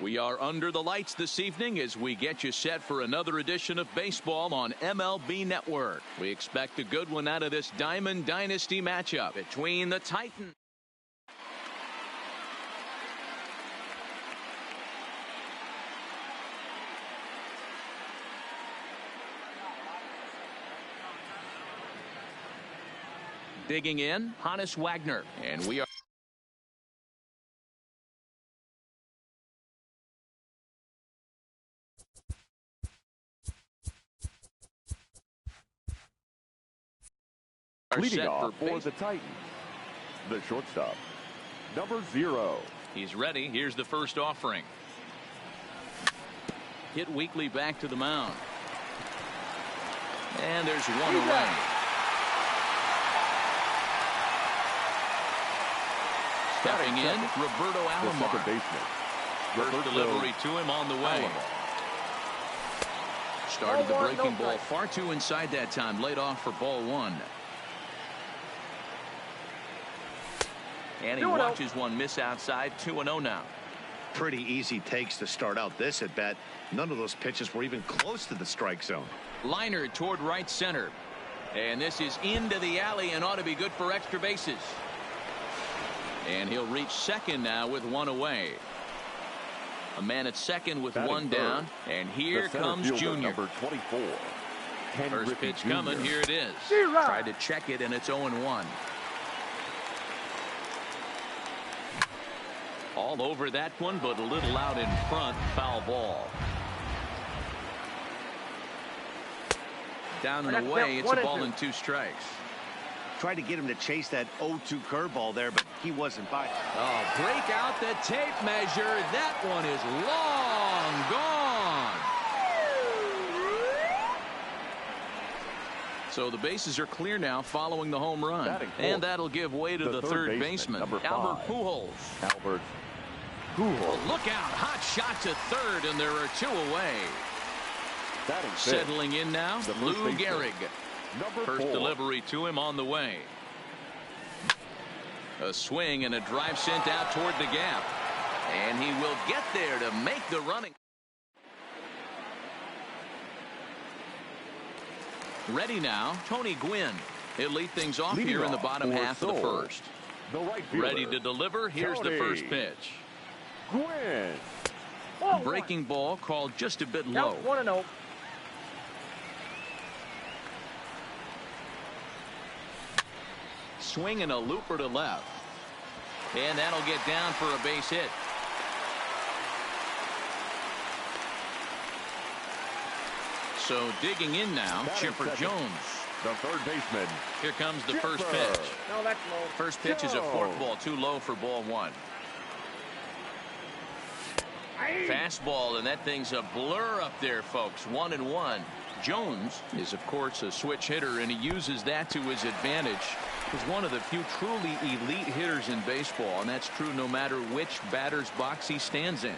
We are under the lights this evening as we get you set for another edition of baseball on MLB Network. We expect a good one out of this Diamond Dynasty matchup between the Titans. Digging in, Hannes Wagner, and we are leading off for the Titans, the shortstop, number 0. He's ready. Here's the first offering. Hit weakly back to the mound. And there's one away. Stepping in, Roberto Alomar. The second baseman. First delivery to him on the way. Started the breaking ball far too inside that time. Laid off for ball 1. And he watches one miss outside. 2-0 now. Pretty easy takes to start out this at bat. None of those pitches were even close to the strike zone. Liner toward right center. And this is into the alley and ought to be good for extra bases. And he'll reach second now with one away. A man at second with one down. And here comes Junior. Number 24. First pitch coming. Here it is. Tried to check it, and it's 0-1. All over that one, but a little out in front. Foul ball. Down and away. It's a ball and 2 strikes. Tried to get him to chase that 0-2 curveball there, but he wasn't by. Oh, break out the tape measure. That one is long gone. So the bases are clear now following the home run. And that'll give way to the third baseman, Albert Pujols. Albert Pujols. Look out. Hot shot to third, and there are 2 away. Settling in now, Lou Gehrig. First delivery to him on the way. A swing and a drive sent out toward the gap. And he will get there to make the running. Ready now, Tony Gwynn. He'll lead things off here in the bottom half of the first. Ready to deliver. Here's the first pitch. Gwynn. Breaking ball called just a bit low. 1-0. Swing and a looper to left. And that'll get down for a base hit. So digging in now, Chipper Jones. The third baseman. Here comes the first pitch. No, that's low. First pitch is a forkball, too low for ball 1. Fastball, and that thing's a blur up there, folks. 1-1. Jones is, of course, a switch hitter, and he uses that to his advantage. He's one of the few truly elite hitters in baseball, and that's true no matter which batter's box he stands in.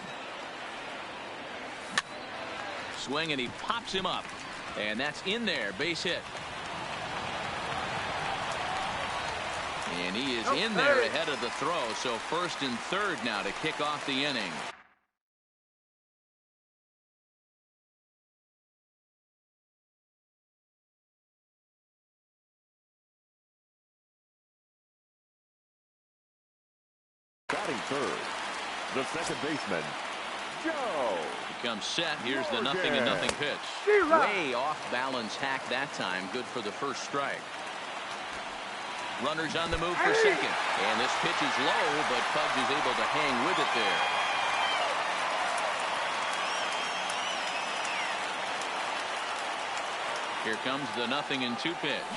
Swing, and he pops him up, and that's in there. Base hit. And he is in there ahead of the throw, so first and third now to kick off the inning. Batting third, the second baseman, Joe. He comes set. Here's the 0-0 pitch. Way off balance hack that time. Good for the first strike. Runners on the move for second. And this pitch is low, but Pudge is able to hang with it there. Here comes the 0-2 pitch.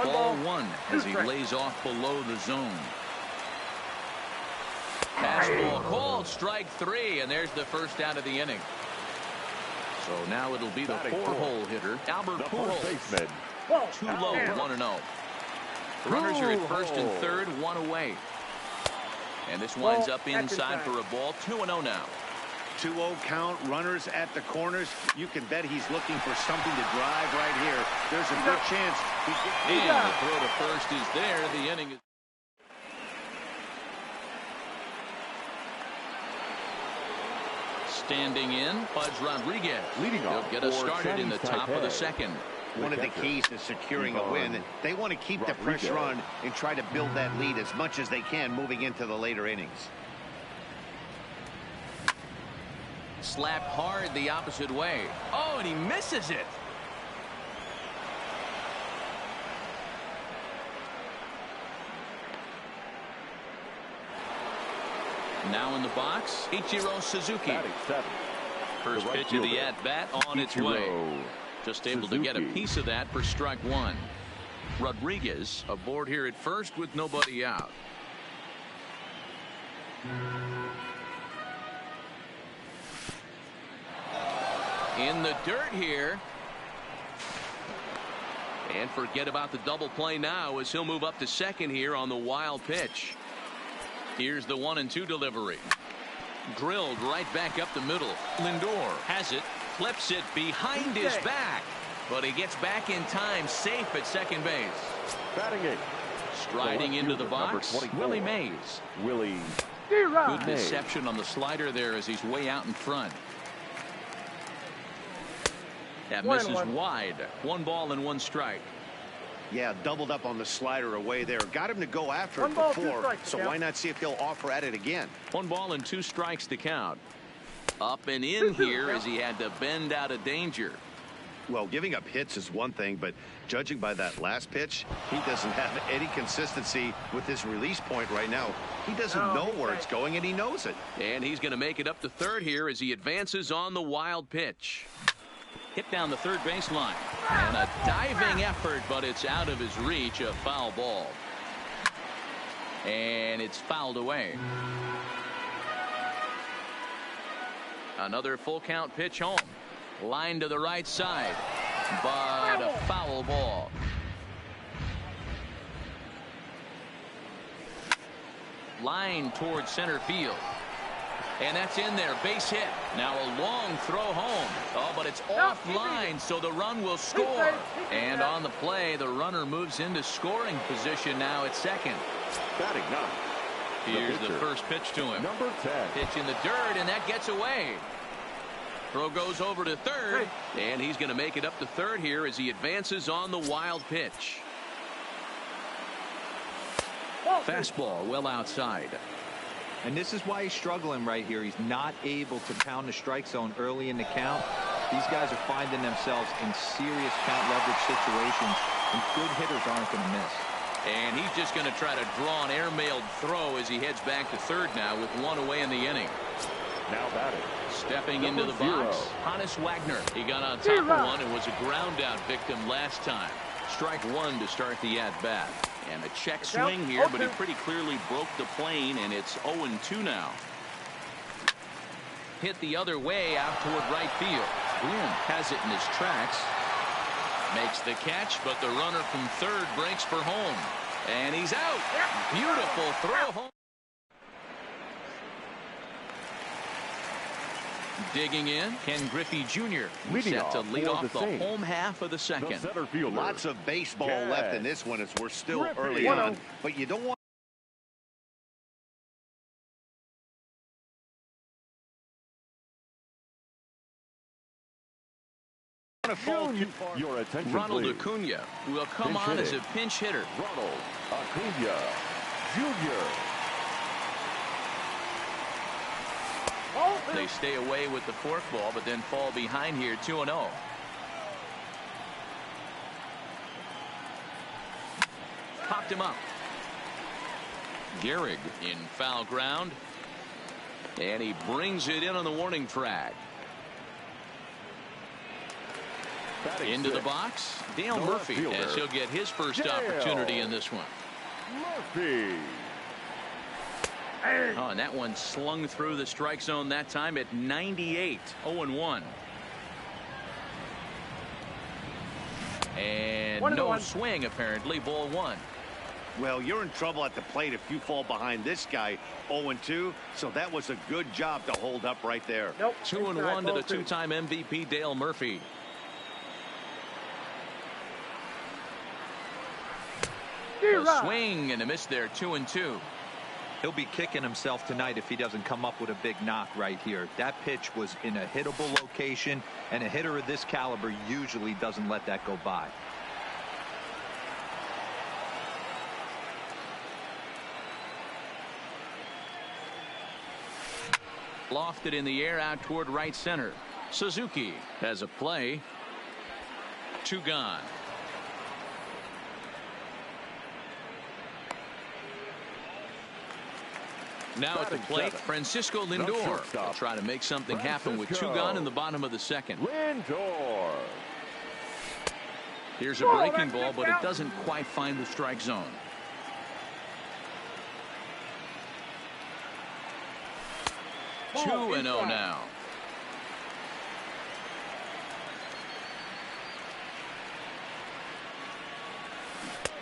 Ball 1 as he lays off below the zone. Fastball called, strike 3, and there's the first out of the inning. So now it'll be the 4-hole hitter, Albert Pujols. Too low, 1-0. The runners are at first and third, 1 away. And this winds up inside for a ball, 2-0 now. 2-0 count, runners at the corners. You can bet he's looking for something to drive right here. There's a good chance. And the throw to first is there. The inning is. Standing in, Pudge Rodriguez. Leading He'll off get us for started in the top of the second. One of the keys to securing a win, they want to keep the pressure on and try to build that lead as much as they can moving into the later innings. Slapped hard the opposite way. Oh, and he misses it. Now in the box, Ichiro Suzuki. First pitch of the at-bat on its way. Just able to get a piece of that for strike one. Rodriguez aboard here at first with nobody out. In the dirt here. And forget about the double play now as he'll move up to second here on the wild pitch. Here's the 1-2 delivery. Drilled right back up the middle. Lindor has it, flips it behind his back, but he gets back in time, safe at second base. Batting eighth. Striding into the box, Willie Mays. Good deception on the slider there as he's way out in front. That misses wide. 1 ball and 1 strike. Yeah, doubled up on the slider away there. Got him to go after it before, so why not see if they'll offer at it again? 1 ball and 2 strikes to count. Up and in here as he had to bend out of danger. Well, giving up hits is one thing, but judging by that last pitch, he doesn't have any consistency with his release point right now. He doesn't know where it's going, and he knows it. And he's going to make it up to third here as he advances on the wild pitch. Hit down the third baseline. And a diving effort, but it's out of his reach. A foul ball. And it's fouled away. Another full count pitch home. Line to the right side. But a foul ball. Line towards center field. And that's in there. Base hit. Now a long throw home. Oh, but it's offline, so the run will score. And on the play, the runner moves into scoring position now at second. Batting ninth. Here's the first pitch to him. Number 10. Pitch in the dirt, and that gets away. Throw goes over to third, and he's going to make it up to third here as he advances on the wild pitch. Fastball well outside. And this is why he's struggling right here. He's not able to pound the strike zone early in the count. These guys are finding themselves in serious count leverage situations, and good hitters aren't going to miss. And he's just going to try to draw an airmailed throw as he heads back to third now with 1 away in the inning. Now batting. Stepping into the box, Hannes Wagner. He got on top of one and was a ground out victim last time. Strike 1 to start the at-bat. And a check swing here, but he pretty clearly broke the plane, and it's 0-2 now. Hit the other way out toward right field. Bloom has it in his tracks. Makes the catch, but the runner from third breaks for home. And he's out. Beautiful throw home. Digging in, Ken Griffey Jr. set to lead off the home half of the second. Lots of baseball left in this one as we're still early on, but you don't want to fall too far. Your attention, Ronald please. Acuna will come on as a pinch hitter. Ronald Acuna Jr. They stay away with the forkball, but then fall behind here 2-0. Popped him up. Gehrig in foul ground. And he brings it in on the warning track. Into the box, Dale Murphy, as he'll get his first opportunity in this one. Murphy. Oh, and that one slung through the strike zone that time at 98. 0-1. And no swing, apparently. Ball 1. Well, you're in trouble at the plate if you fall behind this guy 0-2, so that was a good job to hold up right there. 2-1 to the two-time MVP Dale Murphy. A swing and a miss there. 2-2. He'll be kicking himself tonight if he doesn't come up with a big knock right here. That pitch was in a hittable location, and a hitter of this caliber usually doesn't let that go by. Lofted in the air out toward right center. Suzuki has a play. 2 gone. Now at the plate, Francisco Lindor will try to make something happen with 2 gone in the bottom of the second. Lindor. Here's a breaking ball, but it doesn't quite find the strike zone. Ball 2-0 now.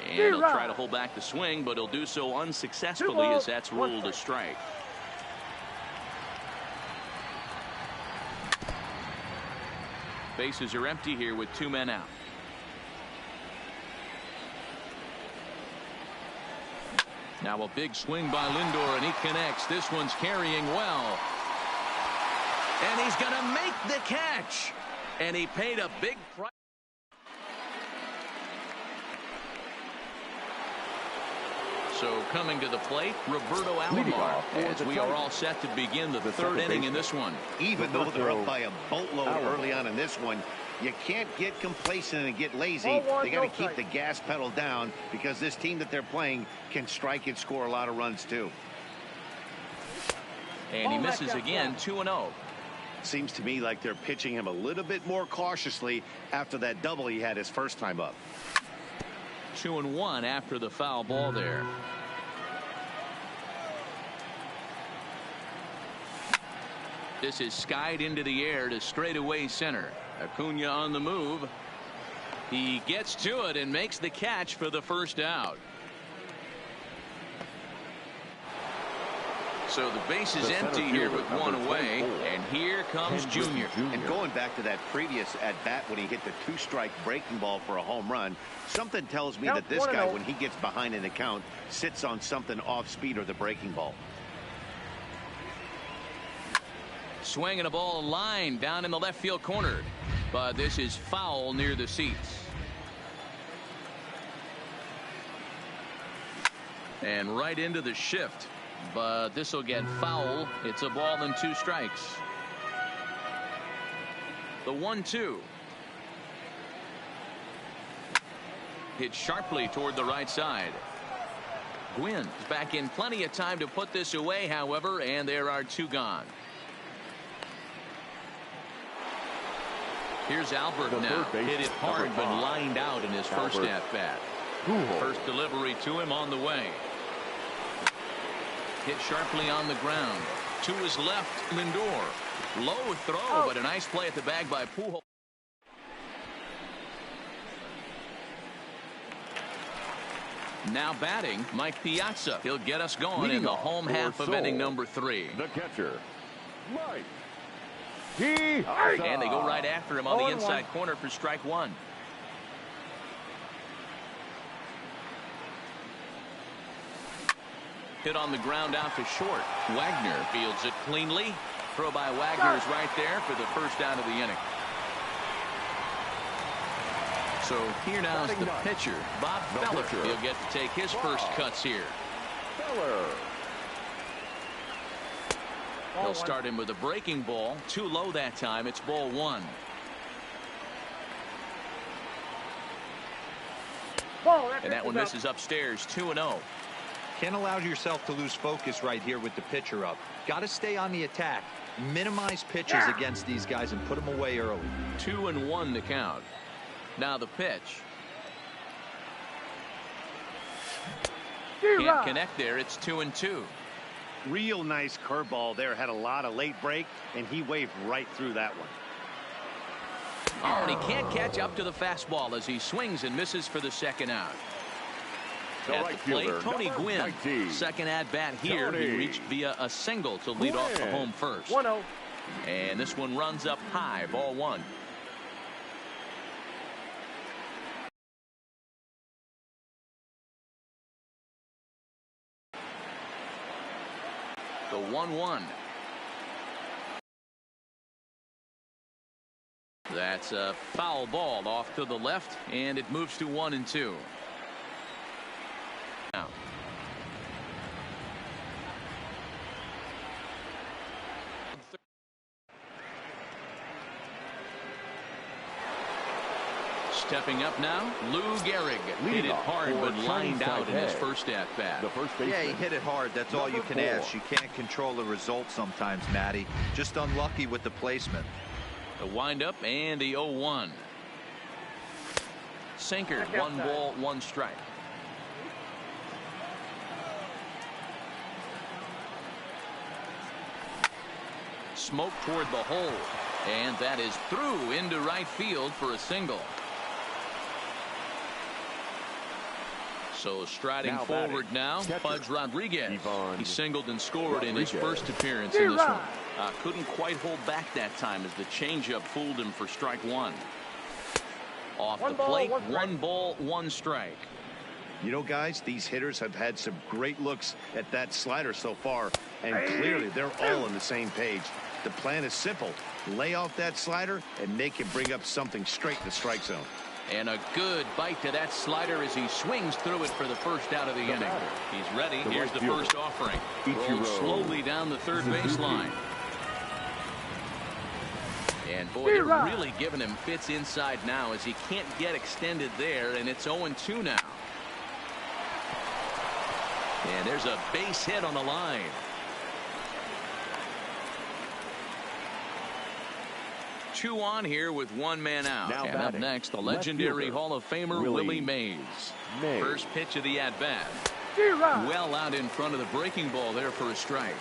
And he'll try to hold back the swing, but he'll do so unsuccessfully as that's ruled a strike. Bases are empty here with 2 men out. Now a big swing by Lindor, and he connects. This one's carrying well. And he's going to make the catch. And he paid a big price. So coming to the plate, Roberto Alomar, as we are all set to begin the 3rd inning in this one. Even though they're up by a boatload early on in this one, you can't get complacent and get lazy. They got to keep the gas pedal down because this team that they're playing can strike and score a lot of runs too. And he misses again, 2-0. Seems to me like they're pitching him a little bit more cautiously after that double he had his first time up. 2-1 after the foul ball there. This is skied into the air to straightaway center. Acuna on the move. He gets to it and makes the catch for the first out. So the base is empty here with 1 away, and here comes Junior. And going back to that previous at bat when he hit the 2-strike breaking ball for a home run, something tells me that this guy, when he gets behind in the count, sits on something off speed or the breaking ball. Swinging a ball line down in the left field corner, but this is foul near the seats. And right into the shift. But this will get foul. It's a ball and 2 strikes. The 1-2. Hit sharply toward the right side. Gwynn is back in plenty of time to put this away, however, and there are 2 gone. Here's Albert now. Hit it hard, but lined out in his first at-bat. First delivery to him on the way. Hit sharply on the ground. To his left, Lindor. Low throw, but a nice play at the bag by Pujols. Now batting, Mike Piazza. He'll get us going in the home half of inning number 3. The catcher, Mike Piazza. And they go right after him on the inside corner for strike 1. Hit on the ground out to short. Wagner fields it cleanly. Throw by Wagner is right there for the first out of the inning. So here now is the pitcher, Bob Feller. He'll get to take his first cuts here. He'll start him with a breaking ball. Too low that time. It's ball 1. And that one misses upstairs. 2-0. Can't allow yourself to lose focus right here with the pitcher up. Got to stay on the attack. Minimize pitches against these guys and put them away early. 2-1 the count. Now the pitch. Can't connect there. It's 2-2. Real nice curveball there. Had a lot of late break, and he waved right through that one. Oh, and he can't catch up to the fastball as he swings and misses for the second out. At the plate, Tony Gwynn. Second at bat here. He reached via a single to lead off the home first. 1-0. And this one runs up high. Ball 1. The 1-1. That's a foul ball off to the left, and it moves to 1-2. Now. Stepping up now, Lou Gehrig hit it hard but lined out in his first at-bat. Yeah, he hit it hard. That's all you can ask. You can't control the result sometimes, Matty. Just unlucky with the placement. The windup and the 0-1. Sinker, 1 ball, 1 strike. Smoke toward the hole, and that is through into right field for a single. So striding forward now, Pudge Rodriguez. He singled and scored in his first appearance in this one. Couldn't quite hold back that time as the changeup fooled him for strike 1. Off the plate, 1 ball, 1 strike. You know, guys, these hitters have had some great looks at that slider so far, and clearly they're all on the same page. The plan is simple. Lay off that slider and make him bring up something straight in the strike zone. And a good bite to that slider as he swings through it for the first out of the inning. He's ready. Here's the first offering. Rolled slowly down the third baseline. And boy, they're really giving him fits inside now as he can't get extended there, and it's 0-2 now. And there's a base hit on the line. Two on here with 1 man out. Now and up next, the legendary Hall of Famer Willie Mays. First pitch of the at-bat. Well out in front of the breaking ball there for a strike.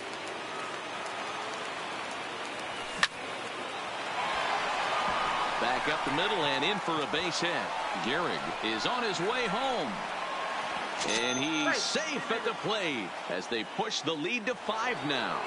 Back up the middle and in for a base hit. Gehrig is on his way home. And he's safe at the plate as they push the lead to 5 now.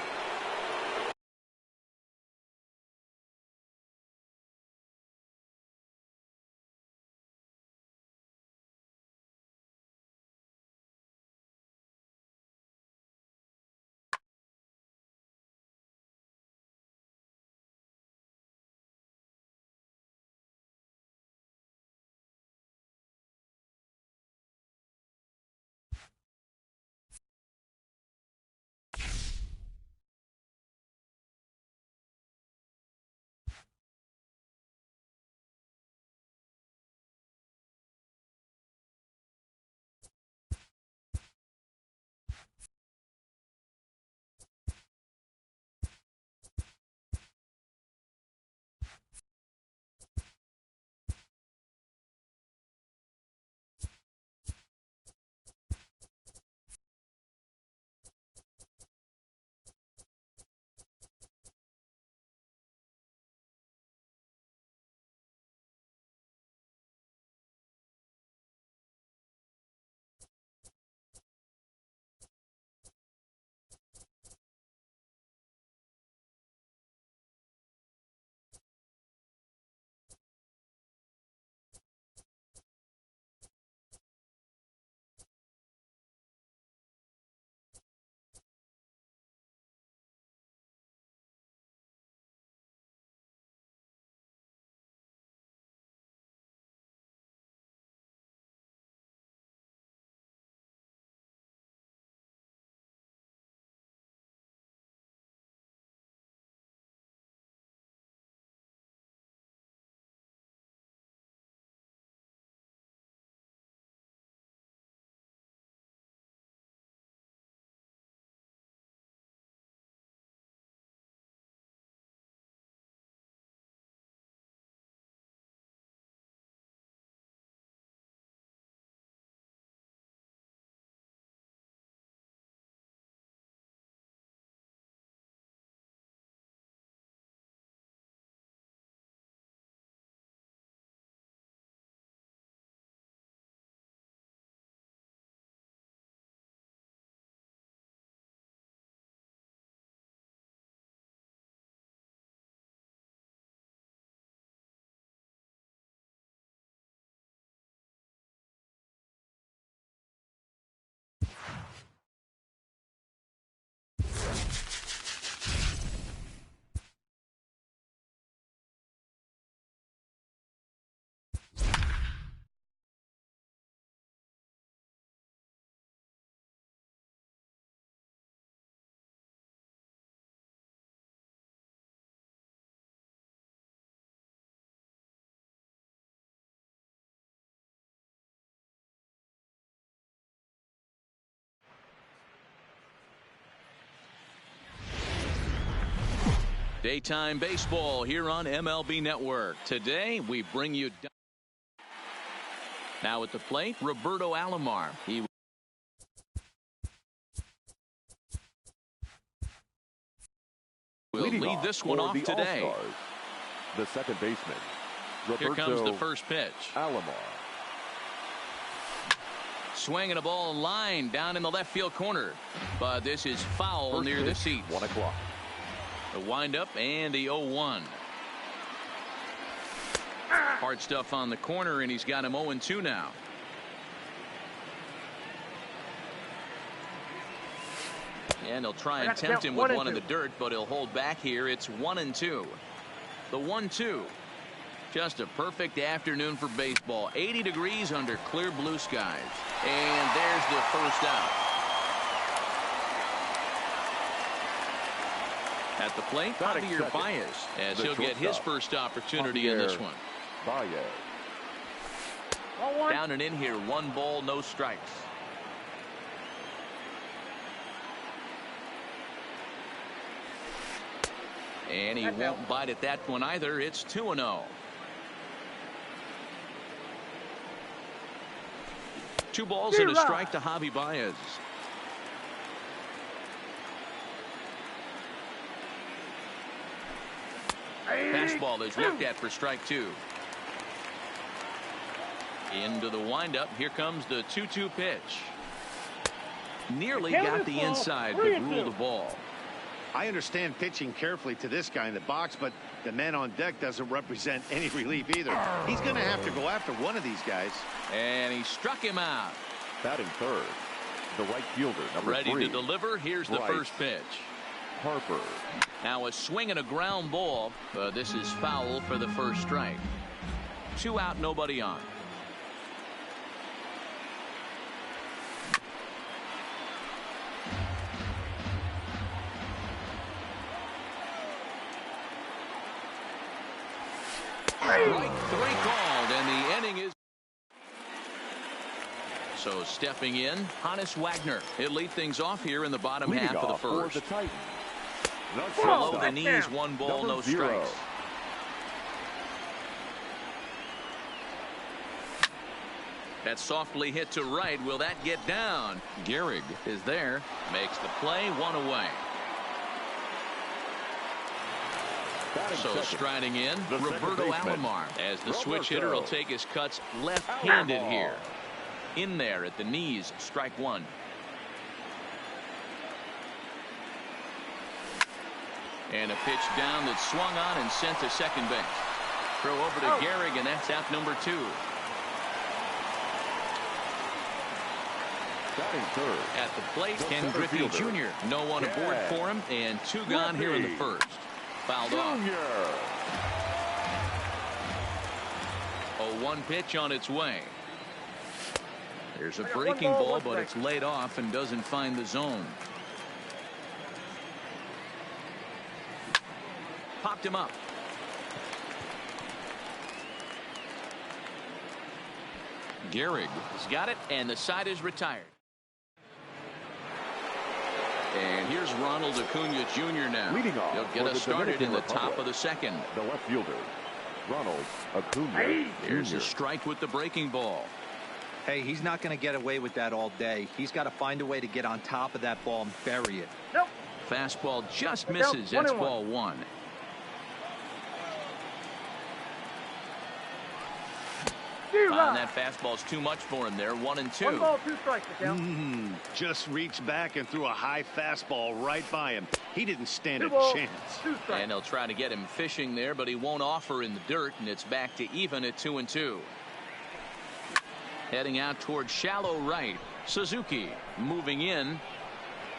Daytime baseball here on MLB Network. Today we bring you now at the plate, Roberto Alomar. He will lead this one off today. All-Stars, the second baseman, Roberto. Here comes the first pitch. Alomar. Swinging a ball line down in the left field corner, but this is foul First near pitch, the seats. 1 o'clock. The windup and the 0-1. Hard stuff on the corner, and he's got him 0-2 now. And he'll try and tempt him with one in the dirt, but he'll hold back here. It's 1-2. The 1-2. Just a perfect afternoon for baseball. 80 degrees under clear blue skies. And there's the first out. At the plate, Javier Baez, as he'll get his first opportunity in this one. Baez. Down and in here, 1 ball, no strikes. And he won't bite at that one either. It's 2-0. 2 balls and a strike to Javi Baez. Fastball is looked at for strike 2. Into the windup. Here comes the 2-2 pitch. Nearly got the inside, but ruled the ball. I understand pitching carefully to this guy in the box, but the man on deck doesn't represent any relief either. He's going to have to go after one of these guys. And he struck him out. Batting third, the right fielder, number 3. Ready to deliver. Here's the first pitch. Harper. Now a swing and a ground ball, but this is foul for the first strike. 2 out, nobody on. Strike 3 called, and the inning is. So stepping in, Hannes Wagner. He'll lead things off here in the bottom half of the first. The Titans. Below the knees, 1 ball, no strikes. That's softly hit to right. Will that get down? Gehrig is there. Makes the play, 1 away. So striding in, Roberto Alomar, as the switch hitter will take his cuts left-handed here. In there at the knees, strike 1. And a pitch down that's swung on and sent to second base. Throw over to Gehrig, and that's out number 2. Batting third. At the plate, Ken Griffey Jr. No one aboard for him, and 2 gone here in the first. Fouled off. 0-1 pitch on its way. There's a breaking ball, but it's laid off and doesn't find the zone. Popped him up. Gehrig has got it, and the side is retired. And here's Ronald Acuna Jr. now. Leading off, he'll get us started in the top of the second. The left fielder, Ronald Acuna. Here's a strike with the breaking ball. Hey, he's not going to get away with that all day. He's got to find a way to get on top of that ball and bury it. Fastball just misses. That's ball 1. Found that fastball's too much for him there. 1-2. 1 ball, 2 strikes. Just reached back and threw a high fastball right by him. He didn't stand a chance. And they'll try to get him fishing there, but he won't offer in the dirt, and it's back to even at 2-2. Heading out towards shallow right. Suzuki moving in.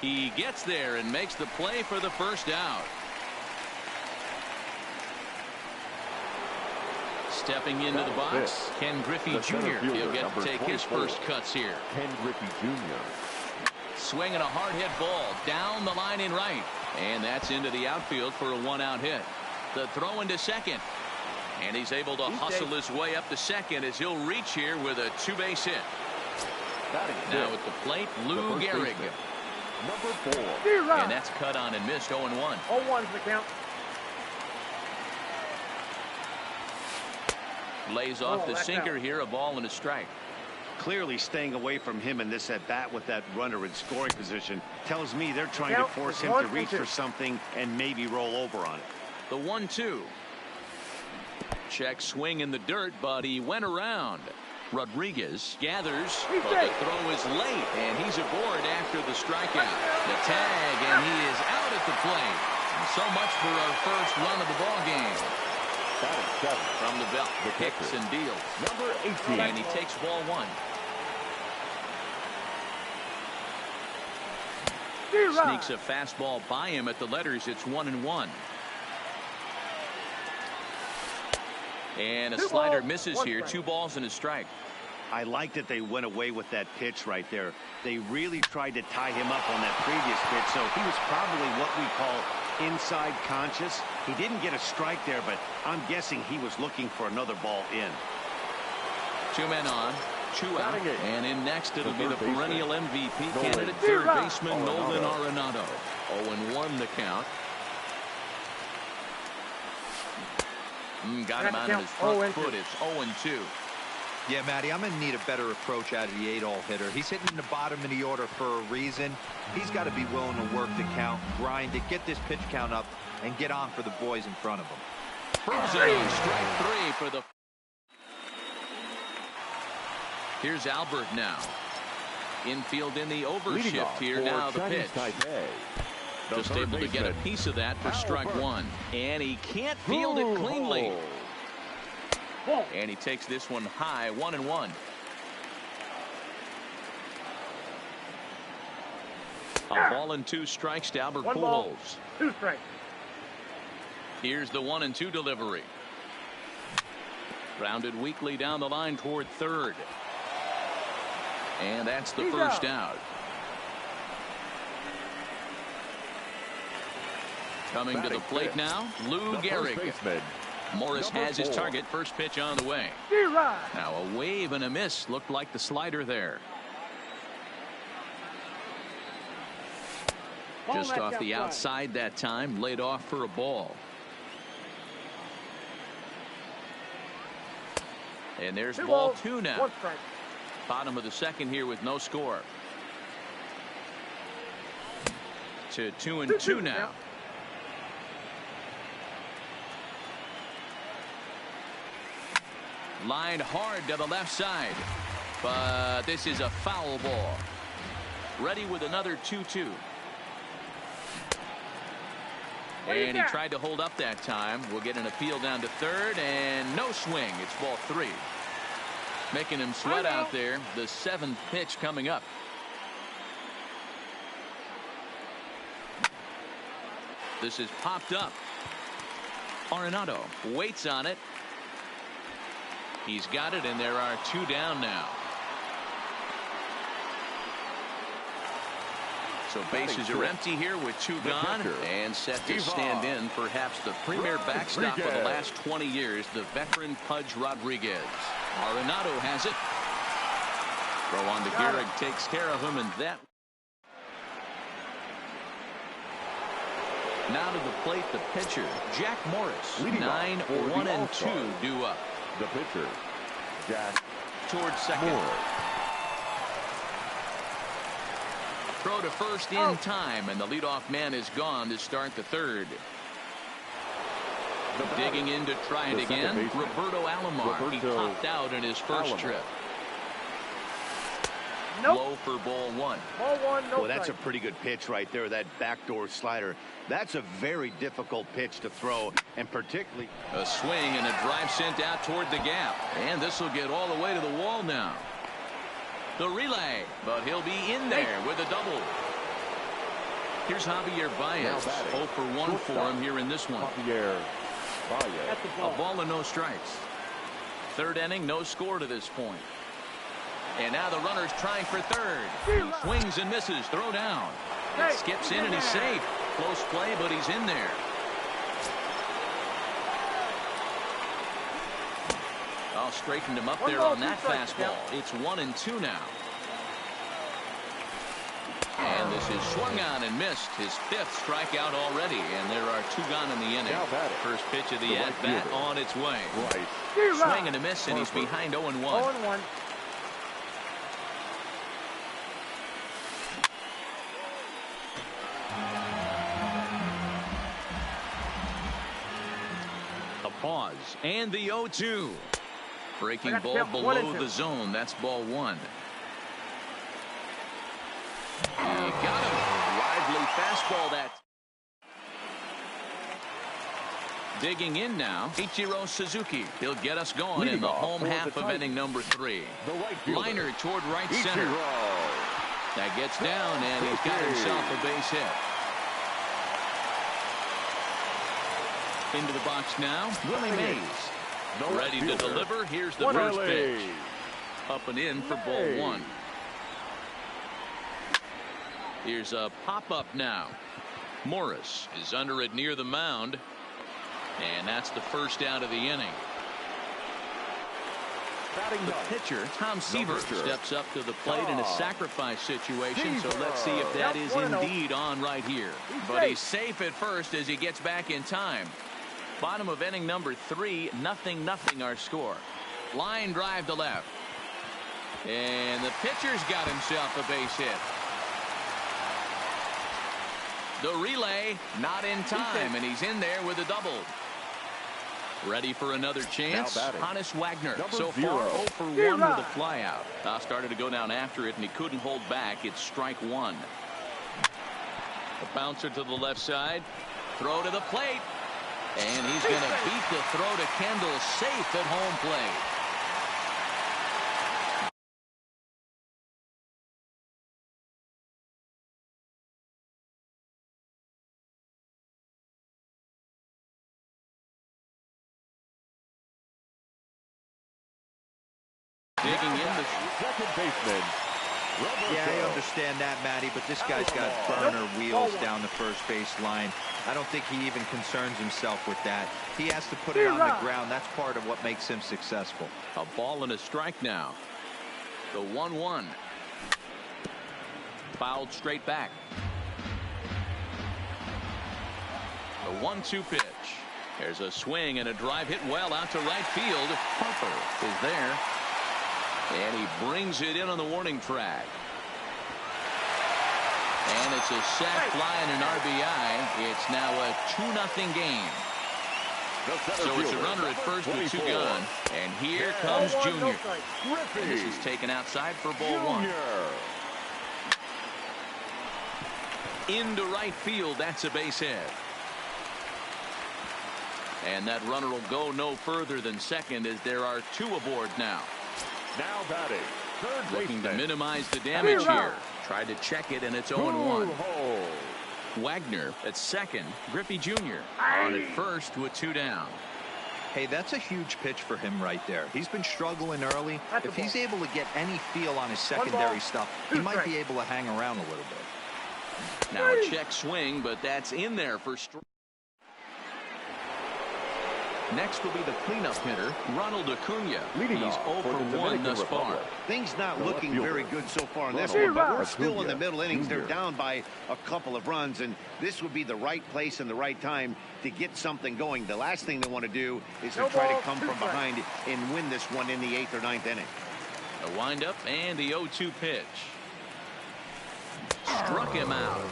He gets there and makes the play for the first out. Stepping into the box, Ken Griffey Jr. He'll get to take his first cuts here. Ken Griffey Jr. Swinging a hard hit ball down the line in right. And that's into the outfield for a 1-out hit. The throw into second. And he's able to hustle his way up to second as he'll reach here with a 2-base hit. Now at the plate, Lou Gehrig. Number 4. And that's cut on and missed. 0-1. 0-1's the count. Lays off the sinker here, a ball and a strike. Clearly staying away from him in this at-bat with that runner in scoring position tells me they're trying to force him to reach for something and maybe roll over on it. The 1-2. Check swing in the dirt, but he went around. Rodriguez gathers, but the throw is late, and he's aboard after the strikeout. The tag, and he is out at the plate. And so much for our first run of the ball game. From the belt, kicks and deals. Number 18. And he takes ball one. Sneaks a fastball by him at the letters. It's 1-1. And a slider misses here. 2 balls and a strike. I like that they went away with that pitch right there. They really tried to tie him up on that previous pitch, so he was probably what we call inside conscious. He didn't get a strike there, but I'm guessing he was looking for another ball in. 2 men on, 2 out, and in next it'll be the perennial MVP candidate, third baseman Nolan Arenado. 0-1 the count. Got him out of his front foot. It's 0-2. Yeah, Matty, I'm going to need a better approach out of the 8-hole hitter. He's hitting in the bottom of the order for a reason. He's got to be willing to work the count, grind it, get this pitch count up, and get on for the boys in front of him. Frozen, strike 3 for the... Here's Albert now. Infield in the overshift here. Now the pitch. Just able to get a piece of that for strike 1. And he can't field it cleanly. And he takes this one high, 1-1. A ball and 2 strikes to Albert Pujols. 2 strikes. Here's the 1-2 delivery. Grounded weakly down the line toward third. And that's the first out. Coming to the plate now, Lou Gehrig. Morris has his target. First pitch on the way. Now a wave and a miss. Looked like the slider there. Just off the outside that time. Laid off for a ball. And there's ball 2 now. Bottom of the second here with no score. To 2-2 now. Lined hard to the left side, but this is a foul ball. Ready with another 2-2. And he tried to hold up that time. We'll get an appeal down to third, and no swing. It's ball 3. Making him sweat out there. The 7th pitch coming up. This is popped up. Arenado waits on it. He's got it, and there are 2 down now. So bases are empty here with 2 gone, and set to stand in perhaps the premier backstop of the last 20 years, the veteran Pudge Rodriguez. Arenado has it. Throw on to Gehrig, takes care of him, and that. Now to the plate, the pitcher, Jack Morris. 9-1-2 due up. The pitcher, Jack towards second. Morris. Throw to first in time, and the leadoff man is gone to start the third. Digging in to try it again, Roberto Alomar. He popped out in his first trip. Low for ball 1. Ball 1, no. Well, that's a pretty good pitch right there, that backdoor slider. That's a very difficult pitch to throw, and particularly a swing and a drive sent out toward the gap, and this will get all the way to the wall now. The relay, but he'll be in there with a double. Here's Javier Baez. 0 for 1 for him here in this one. Javier Baez. A ball and no strikes. Third inning, no score to this point. And now the runner's trying for third. He swings and misses. Throw down. It skips in and he's safe. Close play, but he's in there. I'll straighten him up there on that fastball. It's 1-2 now. And this is swung on and missed. His 5th strikeout already, and there are 2 gone in the inning. First pitch of the at-bat on its way. Swing and a miss, and he's behind 0-1. 0-1. A pause, and the 0-2. Breaking ball below the zone. That's ball 1. He got him. Lively fastball that. Digging in now, Ichiro Suzuki. He'll get us going in the home half of inning number 3. Liner toward right center. That gets down, and he's got himself a base hit. Into the box now, Willie Mays. Ready to deliver. Here's the first pitch. Up and in for ball 1. Here's a pop-up now. Morris is under it near the mound. And that's the first out of the inning. The pitcher, Tom Seaver, steps up to the plate in a sacrifice situation. So let's see if that is indeed on right here. But he's safe at first as he gets back in time. Bottom of inning number 3, 0-0 our score. Line drive to left. And the pitcher's got himself a base hit. The relay not in time, and he's in there with a double. Ready for another chance. Hannes Wagner. So far 0 for 1 with a flyout. Started to go down after it, and he couldn't hold back. It's strike 1. A bouncer to the left side. Throw to the plate. And he's going to beat the throw to Kendall, safe at home plate. Digging in the second baseman. Yeah, I understand that, Matty, but this guy's got burner wheels down the first base line. I don't think he even concerns himself with that. He has to put it on the ground. That's part of what makes him successful. A ball and a strike now. The 1-1. Fouled straight back. The 1-2 pitch. There's a swing and a drive hit well out to right field. Harper is there. And he brings it in on the warning track. And it's a sac fly and an RBI. It's now a 2-0 game. So it's a runner at first with 2 gone. And here comes Junior. And this is taken outside for ball 1. Into right field. That's a base hit. And that runner will go no further than second as there are 2 aboard now. Now batting, third looking to minimize the damage here. Tried to check it, and it's 0-1. Wagner at second. Griffey Jr. on at first with 2 down. Hey, that's a huge pitch for him right there. He's been struggling early. If he's able to get any feel on his secondary stuff, he might be able to hang around a little bit. Now a check swing, but that's in there for strike. Next will be the cleanup hitter, Ronald Acuna. He's 0 for 1 thus far. Things not looking very good so far in this one, but we're still in the middle innings. They're down by a couple of runs, and this would be the right place and the right time to get something going. The last thing they want to do is to try to come from behind and win this one in the 8th or 9th inning. A windup and the 0-2 pitch. Struck him out.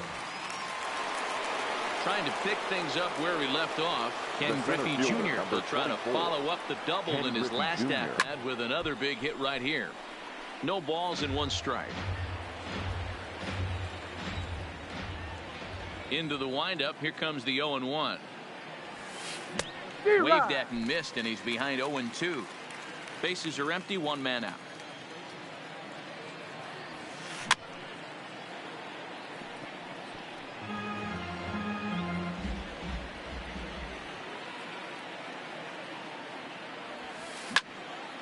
Trying to pick things up where he left off. Ken Griffey Jr. will try to follow up the double in his last at-bat with another big hit right here. No balls and 1 strike. Into the windup. Here comes the 0-1. Waved at and missed, and he's behind 0-2. Bases are empty. 1 man out.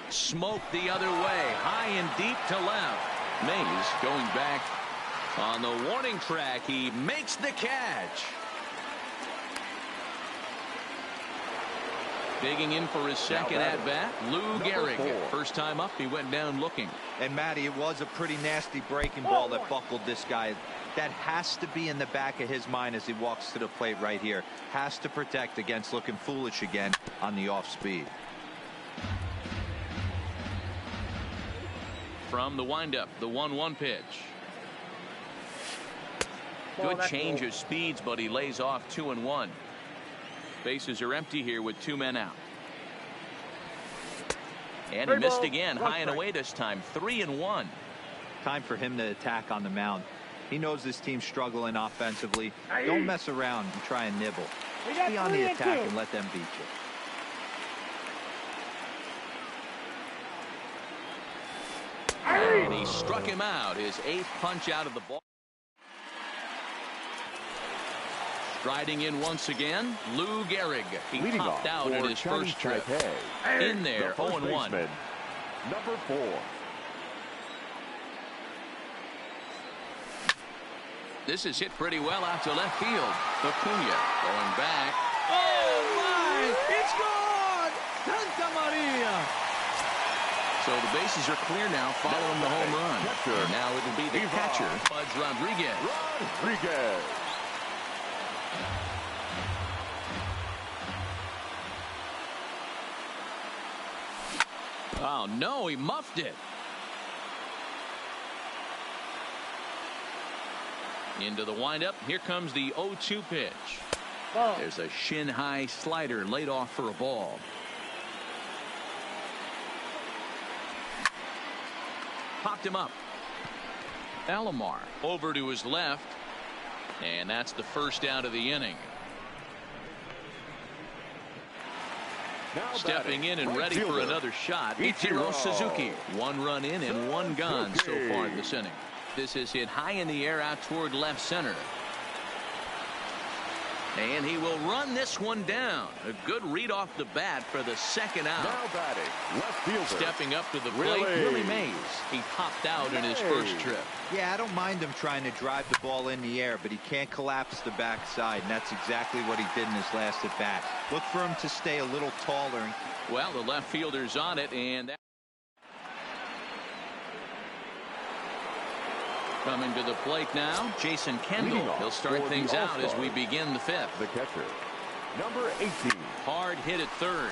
Smoked the other way, high and deep to left. Mays going back on the warning track. He makes the catch. Digging in for his second at-bat, Lou Gehrig. First time up, he went down looking. And, Matty, it was a pretty nasty breaking ball that buckled this guy. That has to be in the back of his mind as he walks to the plate right here. Has to protect against looking foolish again on the off-speed. From the windup, the 1-1 pitch. Good change of speeds, but he lays off 2-1. Bases are empty here with 2 men out. And he missed again, high and away this time, 3-1. Time for him to attack on the mound. He knows this team's struggling offensively. Don't mess around and try and nibble. Be on the attack and let them beat you. And he struck him out, his 8th punch out of the ball. Striding in once again, Lou Gehrig. He popped out at his first trip. In there, 0-1. Number 4. This is hit pretty well out to left field. Acuna going back. Oh my! It's gone! Santa Maria! So the bases are clear now following the home run. And now it will be the catcher, Fudge Rodriguez. Oh no, he muffed it. Into the windup. Here comes the 0-2 pitch. There's a shin-high slider laid off for a ball. Popped him up. Alomar over to his left. And that's the first out of the inning. Stepping in and ready for another shot, Ichiro Suzuki. 1 run in and 1 gone so far in this inning. This is hit high in the air out toward left center. And he will run this one down. A good read off the bat for the second out. Now batting, left fielder. Stepping up to the plate, Willie Mays. He popped out in his first trip. Yeah, I don't mind him trying to drive the ball in the air, but he can't collapse the backside, and that's exactly what he did in his last at bat. Look for him to stay a little taller. Well, the left fielder's on it, and that coming to the plate now, Jason Kendall. He'll start things out as we begin the 5th. The catcher, number 18. Hard hit at third.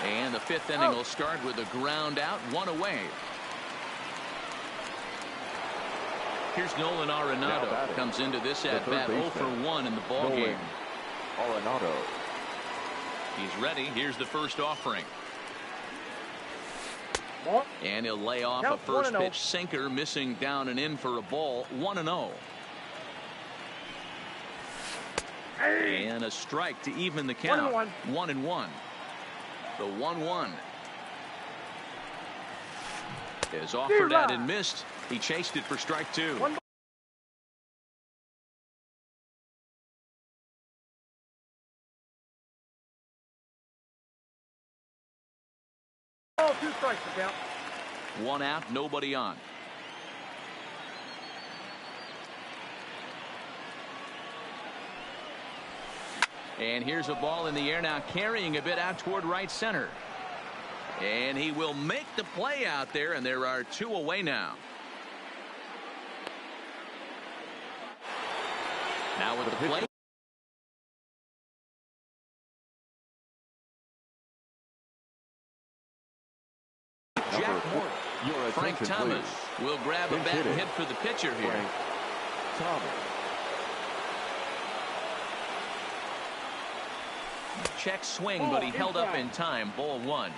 And the 5th inning will start with a ground out, 1 away. Here's Nolan Arenado. Comes into this at bat 0 for 1 in the ball game. Arenado. He's ready. Here's the first offering. And he'll lay off a first pitch sinker, missing down and in for a ball. 1-0. And a strike to even the count. 1-1. The 1-1 is offered out and missed. He chased it for strike 2. Ball, 2 strikes to count. 1 out, nobody on. And here's a ball in the air now, carrying a bit out toward right center. And he will make the play out there, and there are 2 away now. Now with the play. Jack Morton. Frank Thomas will grab a bat and hit for the pitcher here. Check swing, but he held up in time. Ball 1.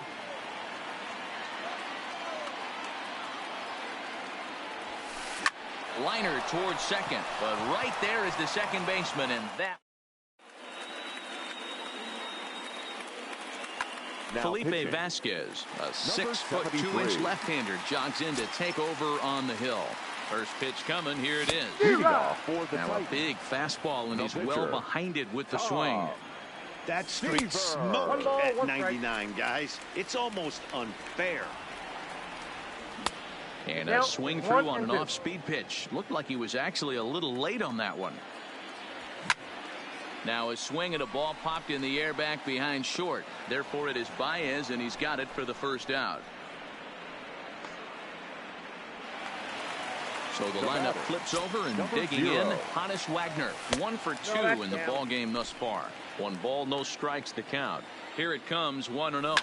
Liner towards second, but right there is the second baseman, and that. Now Felipe pitching. Vasquez, a 6'2" left-hander, jogs in to take over on the hill. First pitch coming, here it is. Now a big fastball, and he's well behind it with the swing. That street smoke at 99, guys. It's almost unfair. And a swing through on an off-speed pitch. Looked like he was actually a little late on that one. Now a swing and a ball popped in the air back behind short. Therefore it is Baez, and he's got it for the first out. So the lineup flips over, and digging in, Honus Wagner. 1 for 2 in the ball game thus far. 1 ball, no strikes to count. Here it comes, 1-0.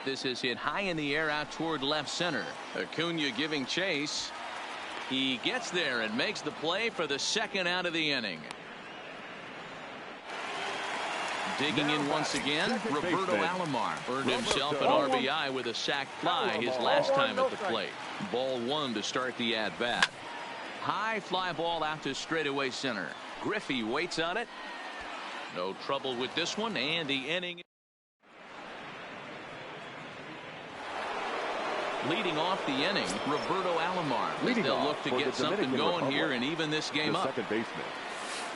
This is hit high in the air out toward left center. Acuna giving chase. He gets there and makes the play for the second out of the inning. Digging in once again, Roberto Alomar earned himself an RBI with a sac fly his last time at the plate. Ball 1 to start the at-bat. High fly ball out to straightaway center. Griffey waits on it. No trouble with this one, and the inning. Leading off the inning, Roberto Alomar. They'll look to get something going here and even this game up. Second baseman,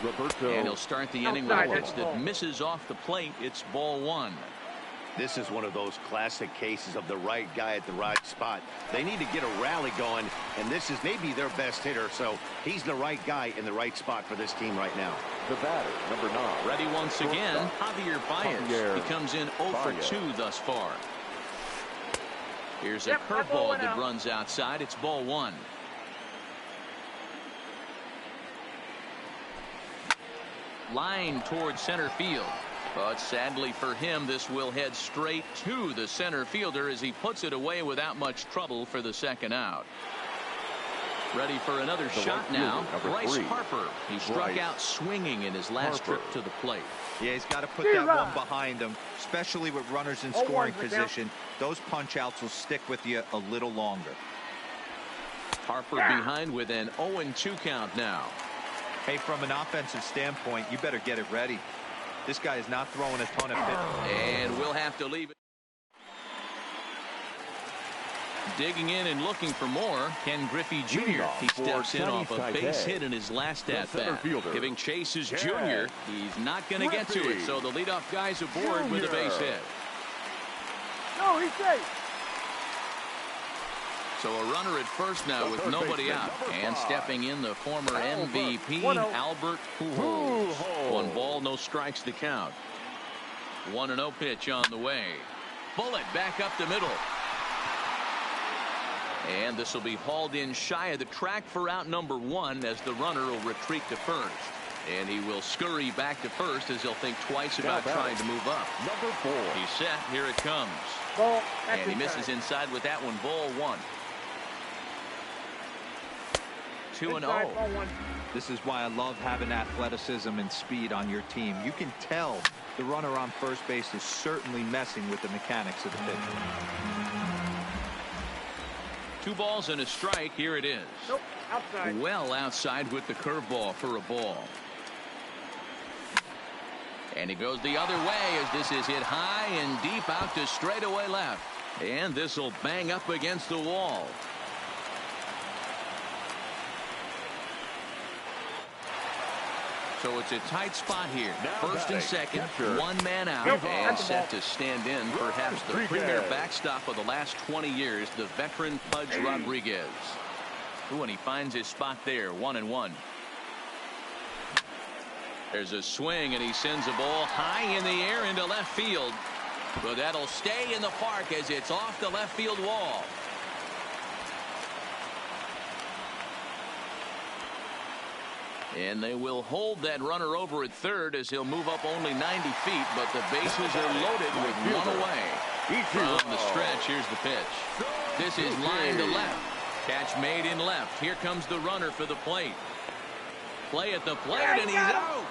Roberto. And he'll start the inning with a pitch that misses off the plate. It's ball 1. This is one of those classic cases of the right guy at the right spot. They need to get a rally going, and this is maybe their best hitter, so he's the right guy in the right spot for this team right now. The batter, number 9. Ready once again, Javier Baez. He comes in 0 for 2 thus far. Here's a curveball that runs outside. It's ball 1. Line towards center field. But sadly for him, this will head straight to the center fielder as he puts it away without much trouble for the second out. Ready for another shot now. Bryce Harper. He struck out swinging in his last trip to the plate. Yeah, he's got to put that one behind him, especially with runners in scoring position. Those punch outs will stick with you a little longer. Harper behind with an 0-2 count now. Hey, from an offensive standpoint, you better get it ready. This guy is not throwing a ton of pitches. And we'll have to leave it. Digging in and looking for more, Ken Griffey Jr. He steps in off a base hit in his last at-bat. Giving chase is Jr. He's not going to get to it, so the leadoff guy's aboard with a base hit. No, he's safe. So a runner at first now with nobody out. And stepping in, the former MVP, Albert Pujols. 1 ball, no strikes to count. 1-0 pitch on the way. Bullet back up the middle. And this will be hauled in shy of the track for out number 1 as the runner will retreat to first. And he will scurry back to first as he'll think twice about trying to move up. Number 4. He's set. Here it comes. And he misses inside with that one. Ball 1. 2-0. This is why I love having athleticism and speed on your team. You can tell the runner on first base is certainly messing with the mechanics of the pitch. 2 balls and a strike. Here it is. Nope, outside. Well outside with the curveball for a ball. And he goes the other way as this is hit high and deep out to straightaway left. And this will bang up against the wall. So it's a tight spot here. First and second, 1 man out, and set to stand in perhaps the premier backstop of the last 20 years, the veteran Pudge Rodriguez. Ooh, and he finds his spot there, 1-1. There's a swing, and he sends a ball high in the air into left field. But that'll stay in the park as it's off the left field wall. And they will hold that runner over at third as he'll move up only 90 feet, but the bases are loaded with 1 away. From the stretch, here's the pitch. This is line to left. Catch made in left. Here comes the runner for the plate. Play at the plate, and he's out.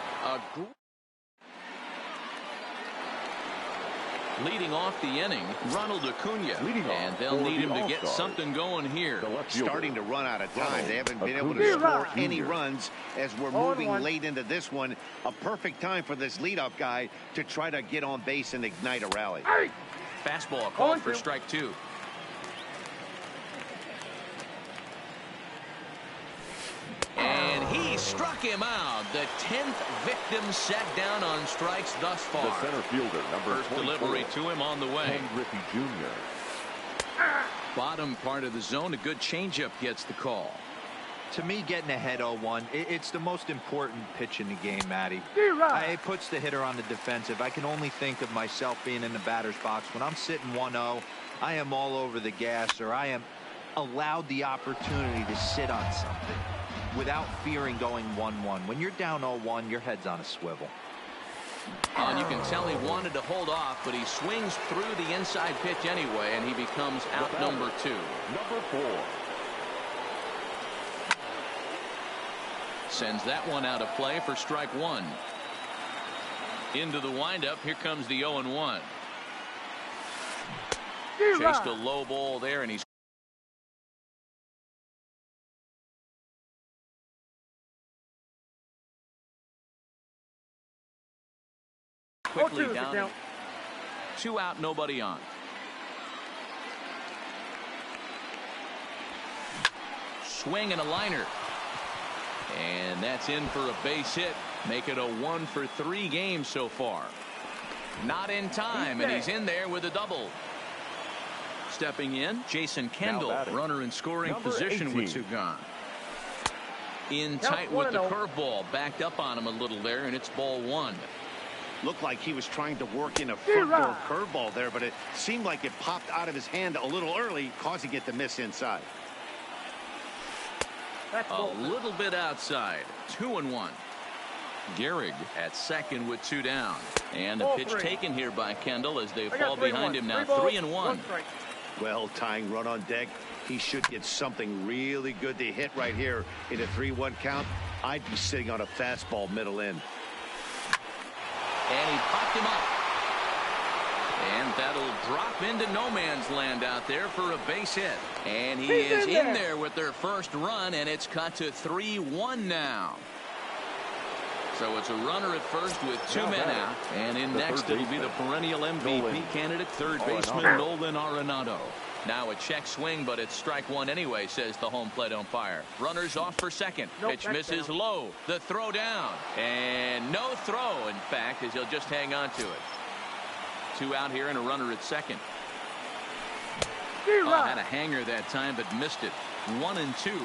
Leading off the inning, Ronald Acuna. And they'll need him to get something going here. Starting to run out of time. They haven't been able to score any runs as we're moving late into this one. A perfect time for this leadoff guy to try to get on base and ignite a rally. Fastball called for strike 2. And he struck him out. The 10th victim set down on strikes thus far. The center fielder, number First delivery to him on the way. Ken Griffey Jr. Bottom part of the zone, a good changeup gets the call. To me, getting ahead 0-1, it's the most important pitch in the game, Matty. It puts the hitter on the defensive. I can only think of myself being in the batter's box. When I'm sitting 1-0, I am all over the gas, or I am allowed the opportunity to sit on something without fearing going 1-1. When you're down 0-1, your head's on a swivel. And you can tell he wanted to hold off, but he swings through the inside pitch anyway, and he becomes out number 2. Number 4. Sends that one out of play for strike 1. Into the windup. Here comes the 0-1. Chased a low ball there, and he's quickly down. 2 out, nobody on. Swing and a liner. And that's in for a base hit. Make it a 1-for-3 game so far. Not in time, and he's in there with a double. Stepping in, Jason Kendall, runner in scoring position 18. with 2 gone. In tight with the curveball, backed up on him a little there, and it's ball 1. Looked like he was trying to work in a football curveball there, but it seemed like it popped out of his hand a little early, causing it to miss inside. A little bit outside. 2-1. Gehrig at second with 2 down. And the pitch taken here by Kendall as they fall behind him now. 3-1. Well, tying run on deck. He should get something really good to hit right here in a 3-1 count. I'd be sitting on a fastball middle in. And he popped him up. And that'll drop into no man's land out there for a base hit. And he is in there with their first run, and it's cut to 3-1 now. So it's a runner at first with 2 men out. And in next, it'll be the perennial MVP candidate, third baseman Nolan Arenado. Now a check swing, but it's strike 1 anyway, says the home plate umpire. Runners off for second. Pitch misses low. The throw down. And no throw, in fact, as he'll just hang on to it. 2 out here and a runner at second. Had a hanger that time, but missed it. 1-2.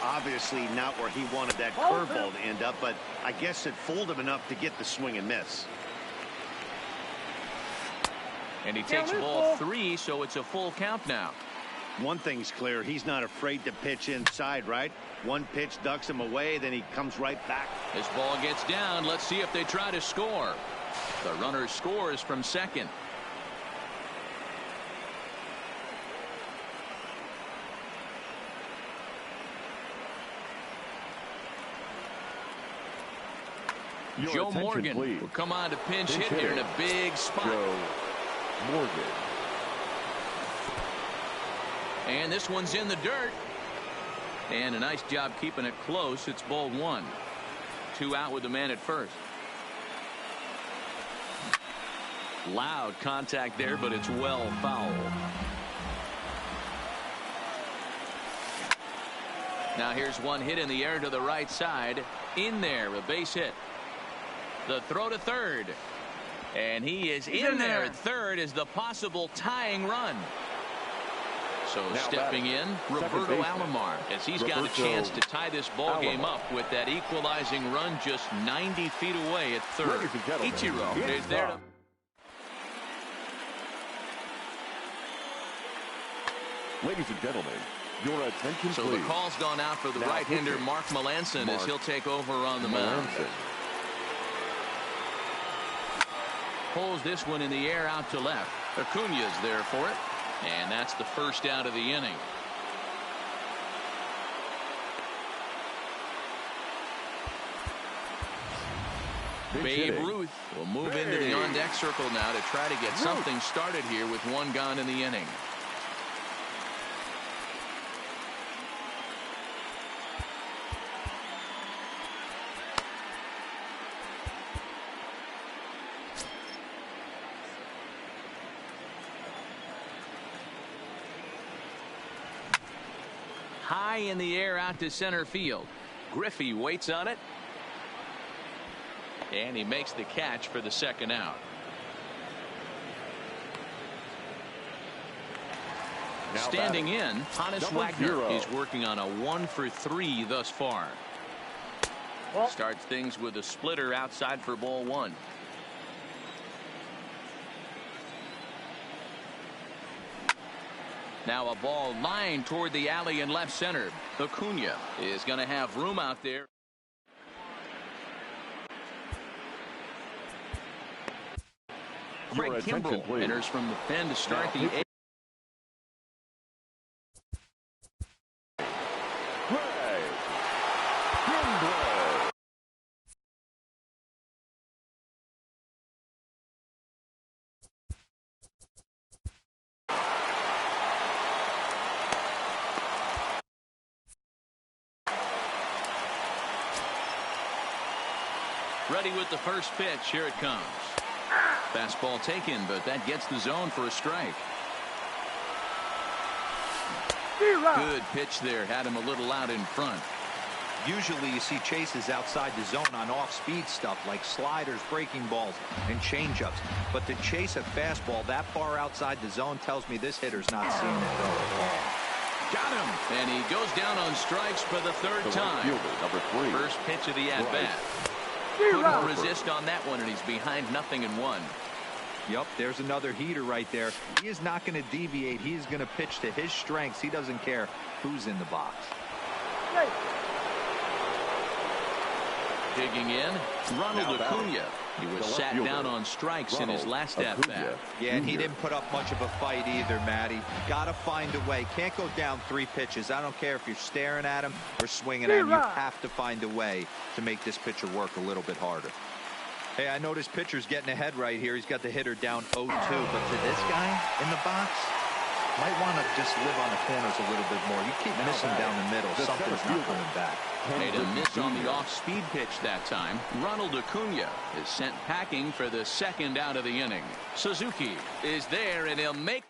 Obviously not where he wanted that curveball to end up, but I guess it fooled him enough to get the swing and miss. And he takes ball 3, so it's a full count now. One thing's clear, he's not afraid to pitch inside, right? One pitch ducks him away, then he comes right back. This ball gets down. Let's see if they try to score. The runner scores from second. Joe Morgan will come on to pinch hit here in a big spot. Joe Morgan. And this one's in the dirt. And a nice job keeping it close. It's ball 1. 2 out with the man at first. Loud contact there, but it's well foul. Now here's one hit in the air to the right side. In there, a base hit. The throw to third. And he is in there at third as the possible tying run. So now stepping in, Roberto Alomar, as he's got a chance to tie this ball game up with that equalizing run just 90 feet away at third. Ichiro is there to... Ladies and gentlemen, your attention so please. The call's gone out for the right-hander Mark Melanson as he'll take over on the mound. Pulls this one in the air out to left. Acuna's there for it. And that's the first out of the inning. Babe Ruth will move into the on-deck circle now to try to get something started here with 1 gone in the inning. High in the air out to center field. Griffey waits on it. And he makes the catch for the second out. Standing in, Hannes Wagner is working on a 1-for-3 thus far. Starts things with a splitter outside for ball one. Now a ball lined toward the alley in left center. Acuna is going to have room out there. Craig Kimbrell enters from the pen to start the eighth. Ready with the first pitch. Here it comes. Fastball taken, but that gets the zone for a strike. Good pitch there. Had him a little out in front. Usually you see chases outside the zone on off-speed stuff like sliders, breaking balls, and changeups. But to chase a fastball that far outside the zone tells me this hitter's not seeing it go at all. Got him. And he goes down on strikes for the third time. Number 3. First pitch of the at-bat. Couldn't resist on that one, and he's behind 0-1. Yep, there's another heater right there. He is not going to deviate. He's going to pitch to his strengths. He doesn't care who's in the box. Digging in, Ronald Acuna. He was sat down on strikes in his last at-bat. Yeah, and he didn't put up much of a fight either, Matty. Got to find a way. Can't go down 3 pitches. I don't care if you're staring at him or swinging at him. You have to find a way to make this pitcher work a little bit harder. Hey, I know this pitcher's getting ahead right here. He's got the hitter down 0-2, but to this guy in the box, might want to just live on the corners a little bit more. You keep missing down the middle. Something's not coming back. Made a miss on the off-speed pitch that time. Ronald Acuna is sent packing for the second out of the inning. Suzuki is there, and he'll make.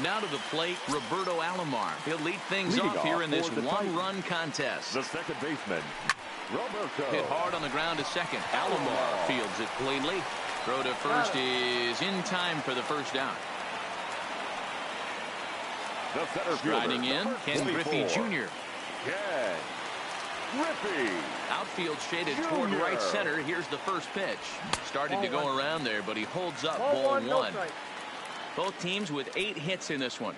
Now to the plate, Roberto Alomar. He'll lead things off here in this one-run contest. The second baseman, Roberto. Hit hard on the ground to second. Alomar fields it cleanly. Throw to first is in time for the first down. Striding in, Ken Griffey Jr. Ken Griffey. Outfield shaded toward right center. Here's the first pitch. Started to go around there, but he holds up. Ball one. Both teams with 8 hits in this one.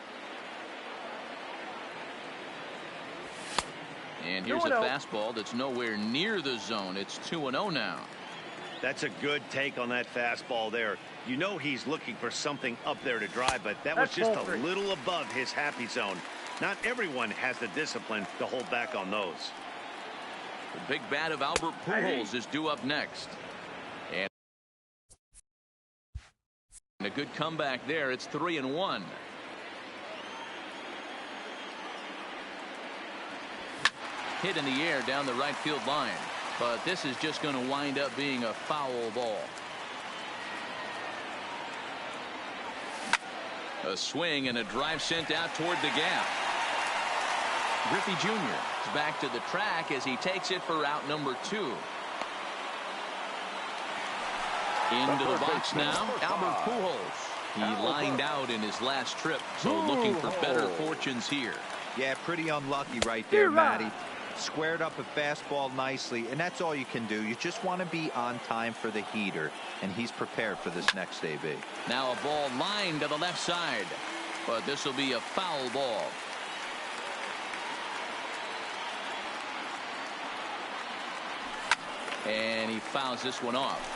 And here's a fastball that's nowhere near the zone. It's 2-0 now. That's a good take on that fastball there. You know he's looking for something up there to drive, but that was just a little above his happy zone. Not everyone has the discipline to hold back on those. The big bat of Albert Pujols is due up next. And a good comeback there. It's 3-1. Hit in the air down the right field line. But this is just going to wind up being a foul ball. A swing and a drive sent out toward the gap. Griffey Jr. is back to the track as he takes it for out number 2. Into the box now, Albert Pujols. He lined out in his last trip, so looking for better fortunes here. Yeah, pretty unlucky right there, Matty. Squared up a fastball nicely, and that's all you can do. You just want to be on time for the heater, and he's prepared for this next AB. Now a ball lined to the left side, but this will be a foul ball. And he fouls this one off.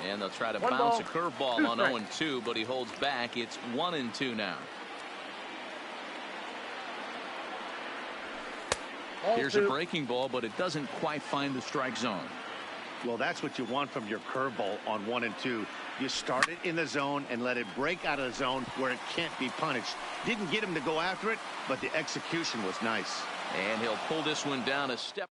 And they'll try to bounce a curveball on 0-2, but he holds back. It's 1-2 now. Here's a breaking ball, but it doesn't quite find the strike zone. Well, that's what you want from your curveball on 1-2. You start it in the zone and let it break out of the zone where it can't be punished. Didn't get him to go after it, but the execution was nice. And he'll pull this one down a step.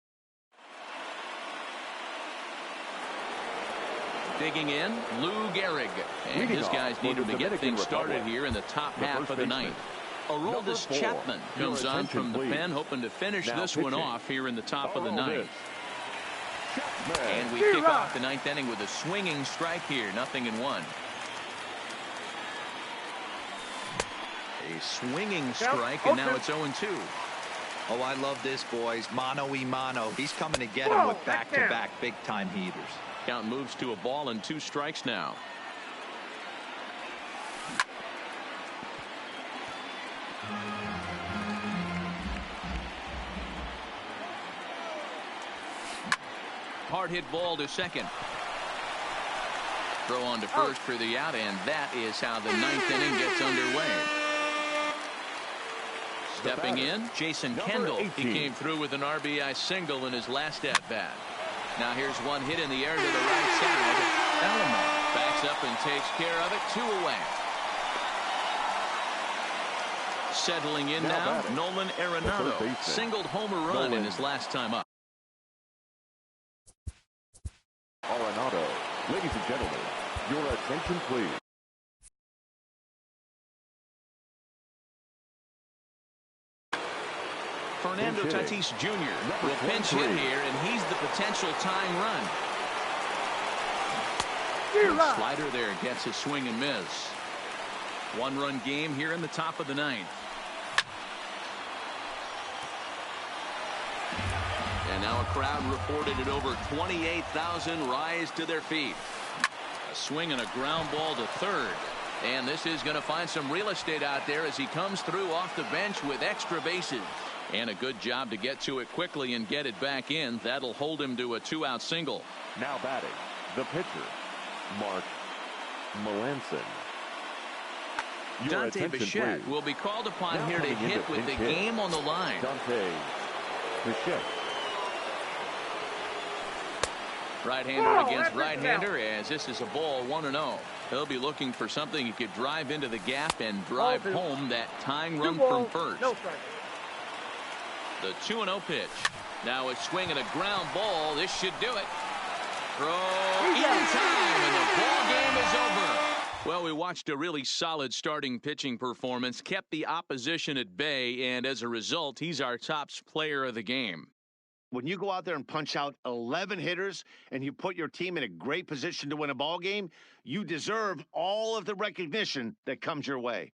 Digging in, Lou Gehrig. And his guys need him to get things started here in the top half of the ninth. Aroldis Chapman comes on from the pen, hoping to finish this one off here in the top of the ninth. And we kick off the ninth inning with a swinging strike here. 0-1. A swinging strike, and now it's 0-2. Oh, I love this, boys. Mano-y-mano. He's coming to get him with back-to-back big-time heaters. Count moves to a ball and 2 strikes now. Hard hit ball to second. Throw on to first for the out, and that is how the ninth inning gets underway. Stepping in, Jason Kendall. He came through with an RBI single in his last at-bat. Now here's one hit in the air to the right side. Alamo backs up and takes care of it. 2 away. Settling in now, Nolan Arenado. Singled homer run in his last time up. Arenado. Ladies and gentlemen, your attention please. Fernando Tatis Jr. will pinch hit here, and he's the potential tying run. The slider there gets a swing and miss. 1-run game here in the top of the ninth. And now a crowd reported at over 28,000 rise to their feet. A swing and a ground ball to third. And this is going to find some real estate out there as he comes through off the bench with extra bases. And a good job to get to it quickly and get it back in. That'll hold him to a 2-out single. Now batting, the pitcher, Mark Melanson. Dante Bichette will be called upon here to hit with the game on the line. Dante Bichette. Right-hander against right-hander, as this is a ball 1-0. He'll be looking for something he could drive into the gap and drive home that tying run from first. The 2-0 pitch. Now a swing and a ground ball. This should do it. Throw in time, and the ball game is over. Well, we watched a really solid starting pitching performance, kept the opposition at bay, and as a result, he's our top player of the game. When you go out there and punch out 11 hitters and you put your team in a great position to win a ball game, you deserve all of the recognition that comes your way.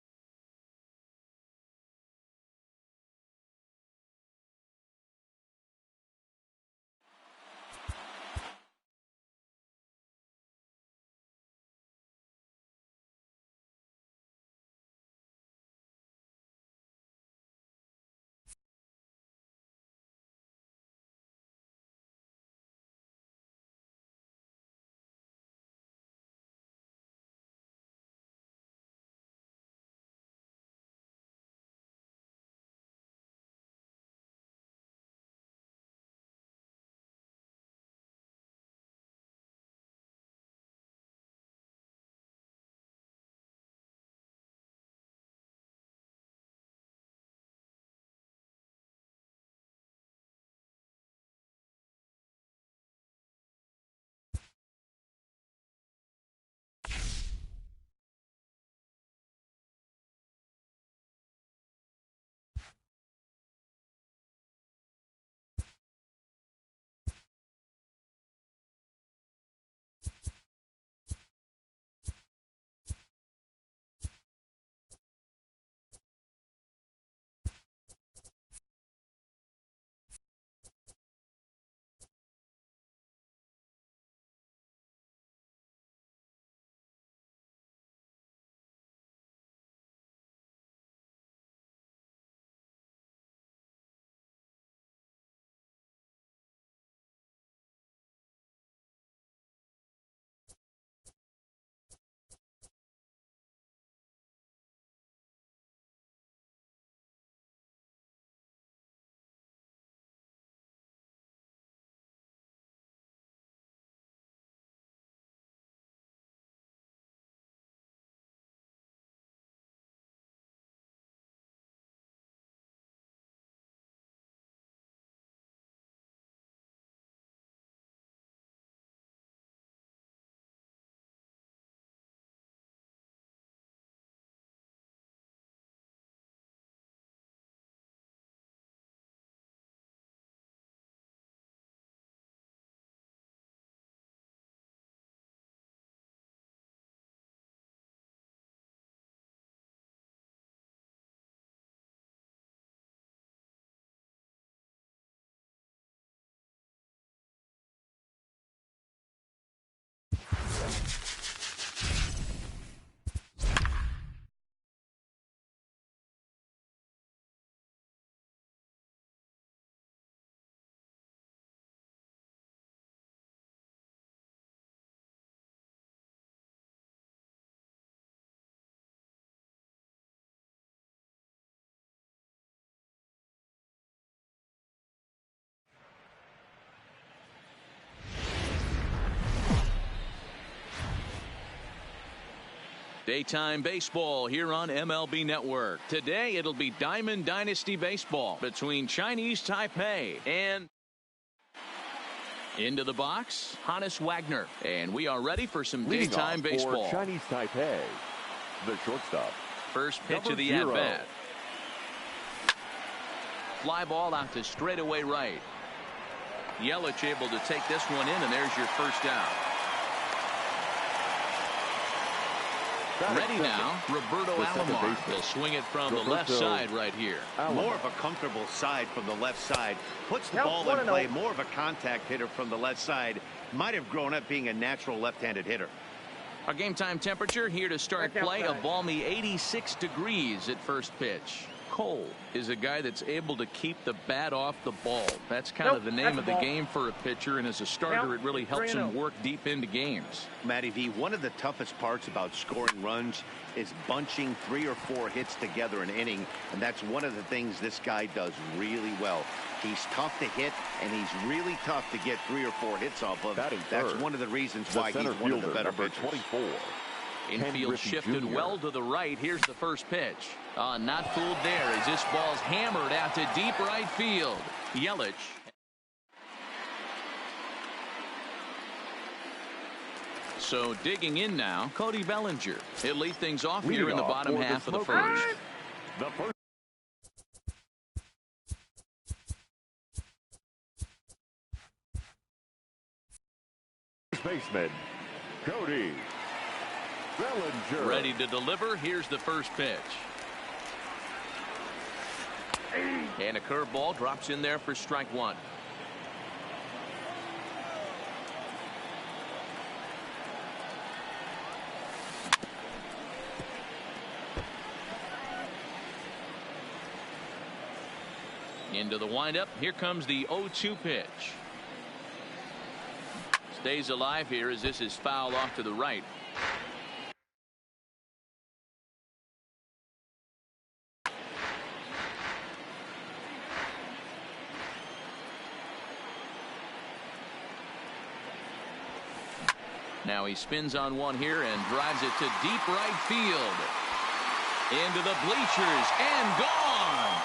Daytime baseball here on MLB Network. Today it'll be Diamond Dynasty baseball between Chinese Taipei and into the box, Hannes Wagner. And we are ready for some daytime baseball. For Chinese Taipei, the shortstop. First pitch of the at-bat. Fly ball out to straightaway right. Yelich able to take this one in, and there's your first out. Ready now, Roberto Alomar. He'll swing it from the left side right here. More of a comfortable side from the left side. Puts the ball in play. More of a contact hitter from the left side. Might have grown up being a natural left-handed hitter. Our game time temperature here to start play, a balmy 86 degrees at first pitch. Cole is a guy that's able to keep the bat off the ball. That's kind of the name of the game for a pitcher, and as a starter, it really helps him work deep into games. Matty V, one of the toughest parts about scoring runs is bunching 3 or 4 hits together an inning, and that's one of the things this guy does really well. He's tough to hit, and he's really tough to get 3 or 4 hits off of. That's one of the reasons why he's one of the better pitchers. 24. Infield shifted well to the right. Here's the first pitch. Not fooled there as this ball's hammered out to deep right field. Yelich. So digging in now, Cody Bellinger. He'll lead things off here in the bottom half of the first. The first baseman, Cody Bellinger. Ready to deliver. Here's the first pitch. And a curveball drops in there for strike one. Into the windup. Here comes the 0-2 pitch. Stays alive here as this is fouled off to the right. Now he spins on one here and drives it to deep right field. Into the bleachers and gone.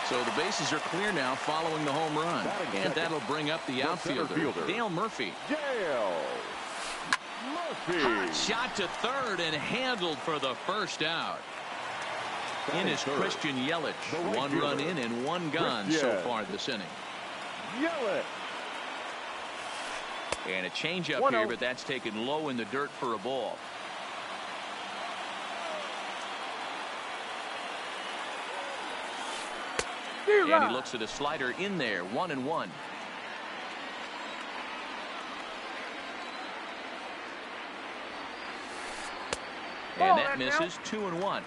So the bases are clear now following the home run. And that'll bring up the outfielder, Dale Murphy. Hot shot to third and handled for the first out. In is Christian Yelich. 1 run in and 1 gone so far this inning. Yelich. And a changeup here, but that's taken low in the dirt for a ball. And he looks at a slider in there, 1-1. And that misses, 2-1.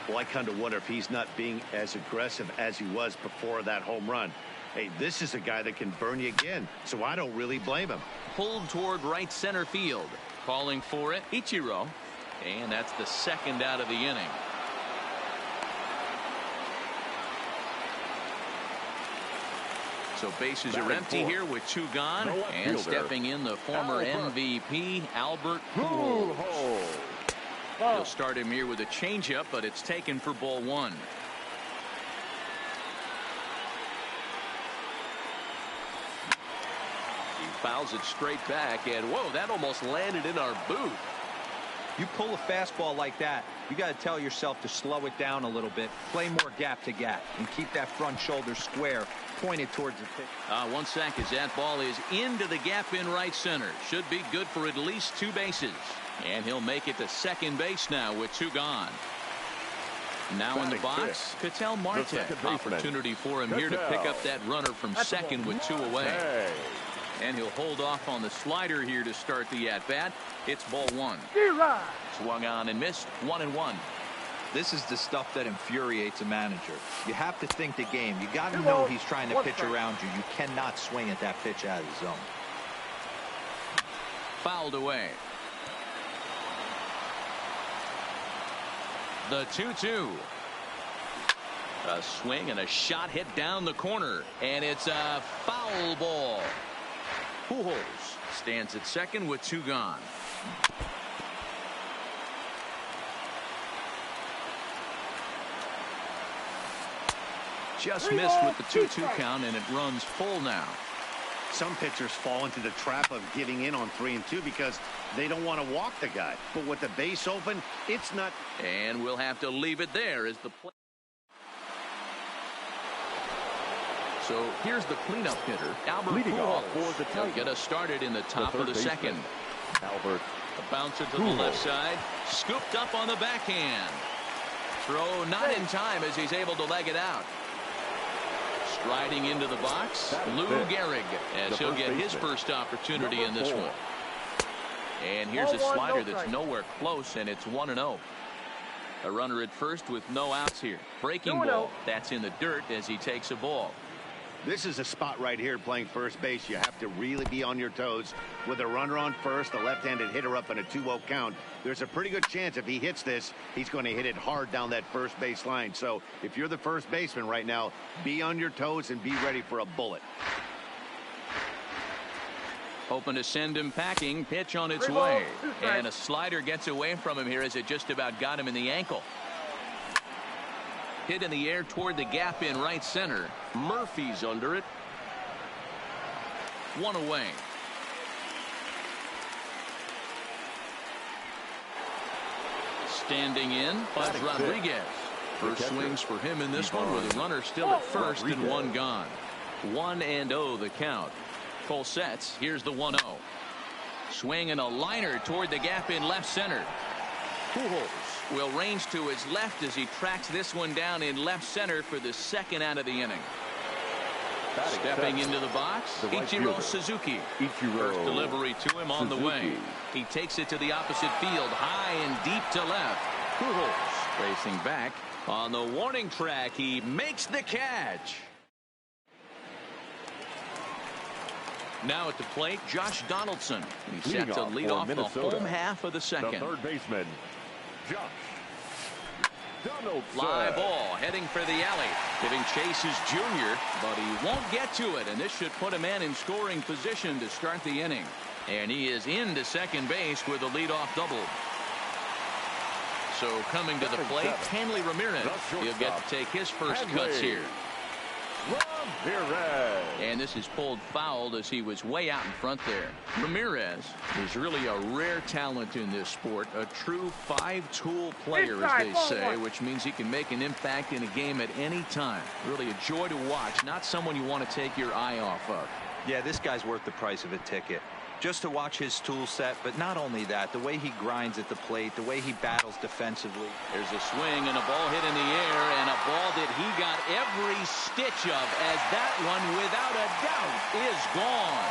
Well, I kind of wonder if he's not being as aggressive as he was before that home run. Hey, this is a guy that can burn you again, so I don't really blame him. Pulled toward right center field. Calling for it, Ichiro. And that's the second out of the inning. So bases are empty here with 2 gone. And stepping in the former MVP, Albert Pujols. He'll start him here with a changeup, but it's taken for ball 1. He fouls it straight back, and whoa, that almost landed in our booth. You pull a fastball like that, you got to tell yourself to slow it down a little bit, play more gap to gap, and keep that front shoulder square, pointed towards the pitch. 1 sec as that ball is into the gap in right center. Should be good for at least 2 bases. And he'll make it to second base now with 2 gone. Now in the box, Ketel Marte. Opportunity for him here to pick up that runner from second with 2 away. And he'll hold off on the slider here to start the at-bat. It's ball 1. Swung on and missed, 1-1. This is the stuff that infuriates a manager. You have to think the game. You got to know he's trying to pitch around you. You cannot swing at that pitch out of the zone. Fouled away. The 2-2. A swing and a shot hit down the corner. And it's a foul ball. Pujols stands at second with 2 gone. just missed with the 2-2 count, and it runs full now. Some pitchers fall into the trap of giving in on 3 and 2 because they don't want to walk the guy. But with the base open, it's not. And we'll have to leave it there as the play. So here's the cleanup hitter, Albert Pujols. He'll get us started in the top of the second. Albert. A bouncer to the left side, scooped up on the backhand. Throw not in time as he's able to leg it out. Striding into the box, Lou Gehrig, as he'll get his first opportunity in this one. And here's a slider that's nowhere close, and it's 1-0. A runner at first with no outs here. Breaking ball. That's in the dirt as he takes a ball. This is a spot right here playing first base. You have to really be on your toes. With a runner on first, a left-handed hitter up in a 2-0 count, there's a pretty good chance if he hits this, he's going to hit it hard down that first base line. So if you're the first baseman right now, be on your toes and be ready for a bullet. Hoping to send him packing. Pitch on its way. And a slider gets away from him here as it just about got him in the ankle. Hit in the air toward the gap in right center. Murphy's under it. 1 away. Standing in, Buzz Rodriguez. First swings for him in this one with a runner still at first and 1 gone. 1-0 the count. Cole sets. Here's the 1-0. Swing and a liner toward the gap in left center. Pujols will range to his left as he tracks this one down in left center for the second out of the inning. Stepping into the box, Ichiro Suzuki. First delivery to him on the way. He takes it to the opposite field, high and deep to left. Pujols racing back on the warning track. He makes the catch. Now at the plate, Josh Donaldson. He's set to lead off the home half of the second. The third baseman, Josh Donaldson. Fly ball heading for the alley. Giving chase is Junior, but he won't get to it, and this should put a man in scoring position to start the inning. And he is into second base with a leadoff double. So coming to the plate, Hanley Ramirez. He'll get to take his first cuts here. Ramirez. And this is pulled fouled as he was way out in front there. Ramirez is really a rare talent in this sport, a true 5-tool player, as they say, which means he can make an impact in a game at any time. Really a joy to watch, not someone you want to take your eye off of. Yeah, this guy's worth the price of a ticket. Just to watch his tool set, but not only that, the way he grinds at the plate, the way he battles defensively. There's a swing and a ball hit in the air, and a ball that he got every stitch of, as that one, without a doubt, is gone.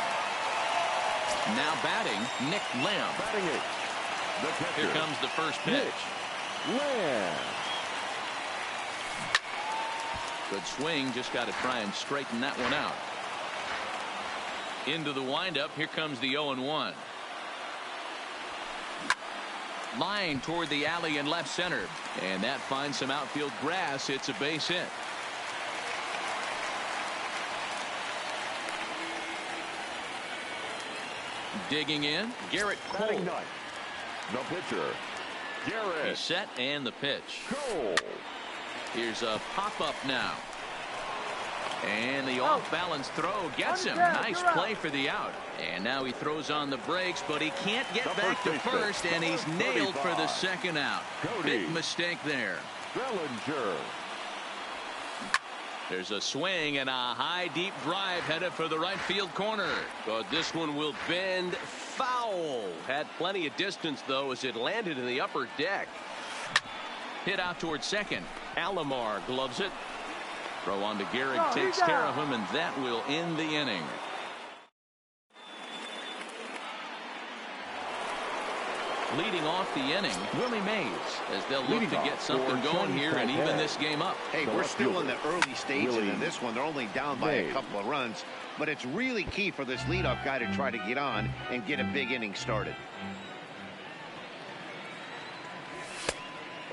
Now batting, Nick Lamb. Batting it. The catcher. Here comes the first pitch. Lamb. Good swing, just got to try and straighten that one out. Into the windup. Here comes the 0-1. Line toward the alley in left center, and that finds some outfield grass. It's a base hit. Digging in, Garrett Cole. The pitcher, Garrett. He's set, and the pitch. Cole. Here's a pop-up now. And the off-balance throw gets him. Nice play for the out. And now he throws on the brakes, but he can't get back to first, and he's nailed for the second out. Big mistake there. Bellinger. There's a swing and a high, deep drive headed for the right field corner. But this one will bend foul. Had plenty of distance, though, as it landed in the upper deck. Hit out towards second. Alomar gloves it. Throw on to Gehrig, takes care of him, and that will end the inning. Leading off the inning, Willie Mays, as they'll look to get something going here and even this game up. Hey, we're still in the early stages in this one. They're only down by a couple of runs, but it's really key for this leadoff guy to try to get on and get a big inning started.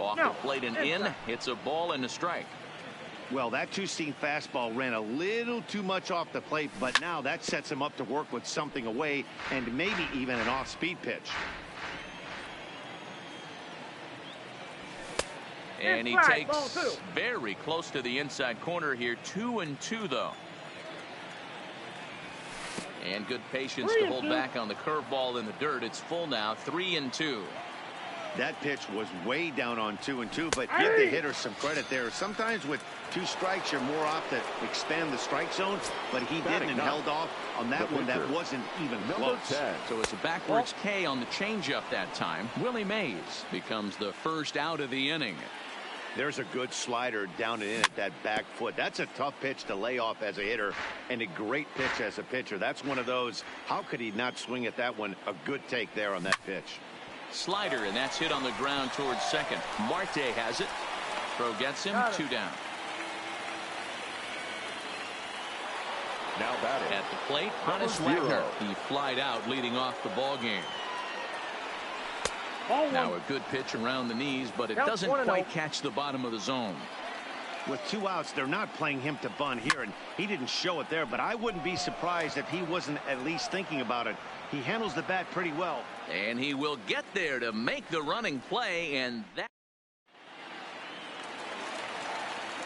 Off the plate and in, it's a ball and a strike. Well, that two-seam fastball ran a little too much off the plate, but now that sets him up to work with something away and maybe even an off-speed pitch. And he takes very close to the inside corner here. 2-2 though. And good patience to hold back on the curveball in the dirt. It's full now. 3-2. That pitch was way down on 2-2, but give the hitter some credit there. Sometimes with 2 strikes, you're more off to expand the strike zone, but he didn't and held off on that one. That wasn't even close. So it's a backwards K on the changeup that time. Willie Mays becomes the first out of the inning. There's a good slider down and in at that back foot. That's a tough pitch to lay off as a hitter and a great pitch as a pitcher. That's one of those. How could he not swing at that one? A good take there on that pitch. Slider, and that's hit on the ground towards second. Marte has it. Throw gets him. 2 down. Now batting at the plate, Honus Wagner. He flied out leading off the ball game. Now a good pitch around the knees, but it doesn't quite catch the bottom of the zone. With 2 outs, they're not playing him to bunt here, and he didn't show it there, but I wouldn't be surprised if he wasn't at least thinking about it. He handles the bat pretty well. And he will get there to make the running play, and that.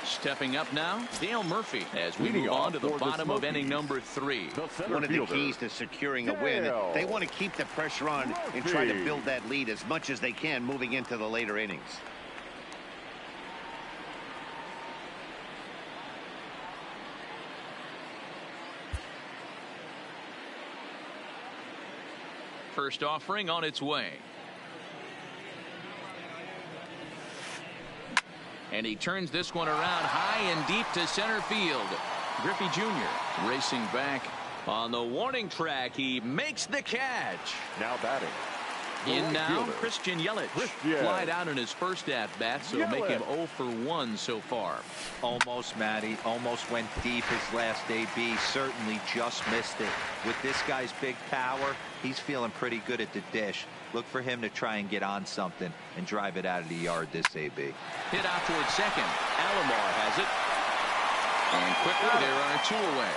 Stepping up now, Dale Murphy, as we move on to the bottom of inning number 3. One of the keys to securing a win, they want to keep the pressure on and try to build that lead as much as they can moving into the later innings. First offering on its way. And he turns this one around high and deep to center field. Griffey Jr. racing back on the warning track. He makes the catch. Now batting. In now, Christian Yelich. Flied out in his first at-bat, so make him 0 for 1 so far. Almost, Matty. Almost went deep his last AB. Certainly just missed it. With this guy's big power, he's feeling pretty good at the dish. Look for him to try and get on something and drive it out of the yard this AB. Hit out towards second. Alomar has it. And quickly, there are 2 away.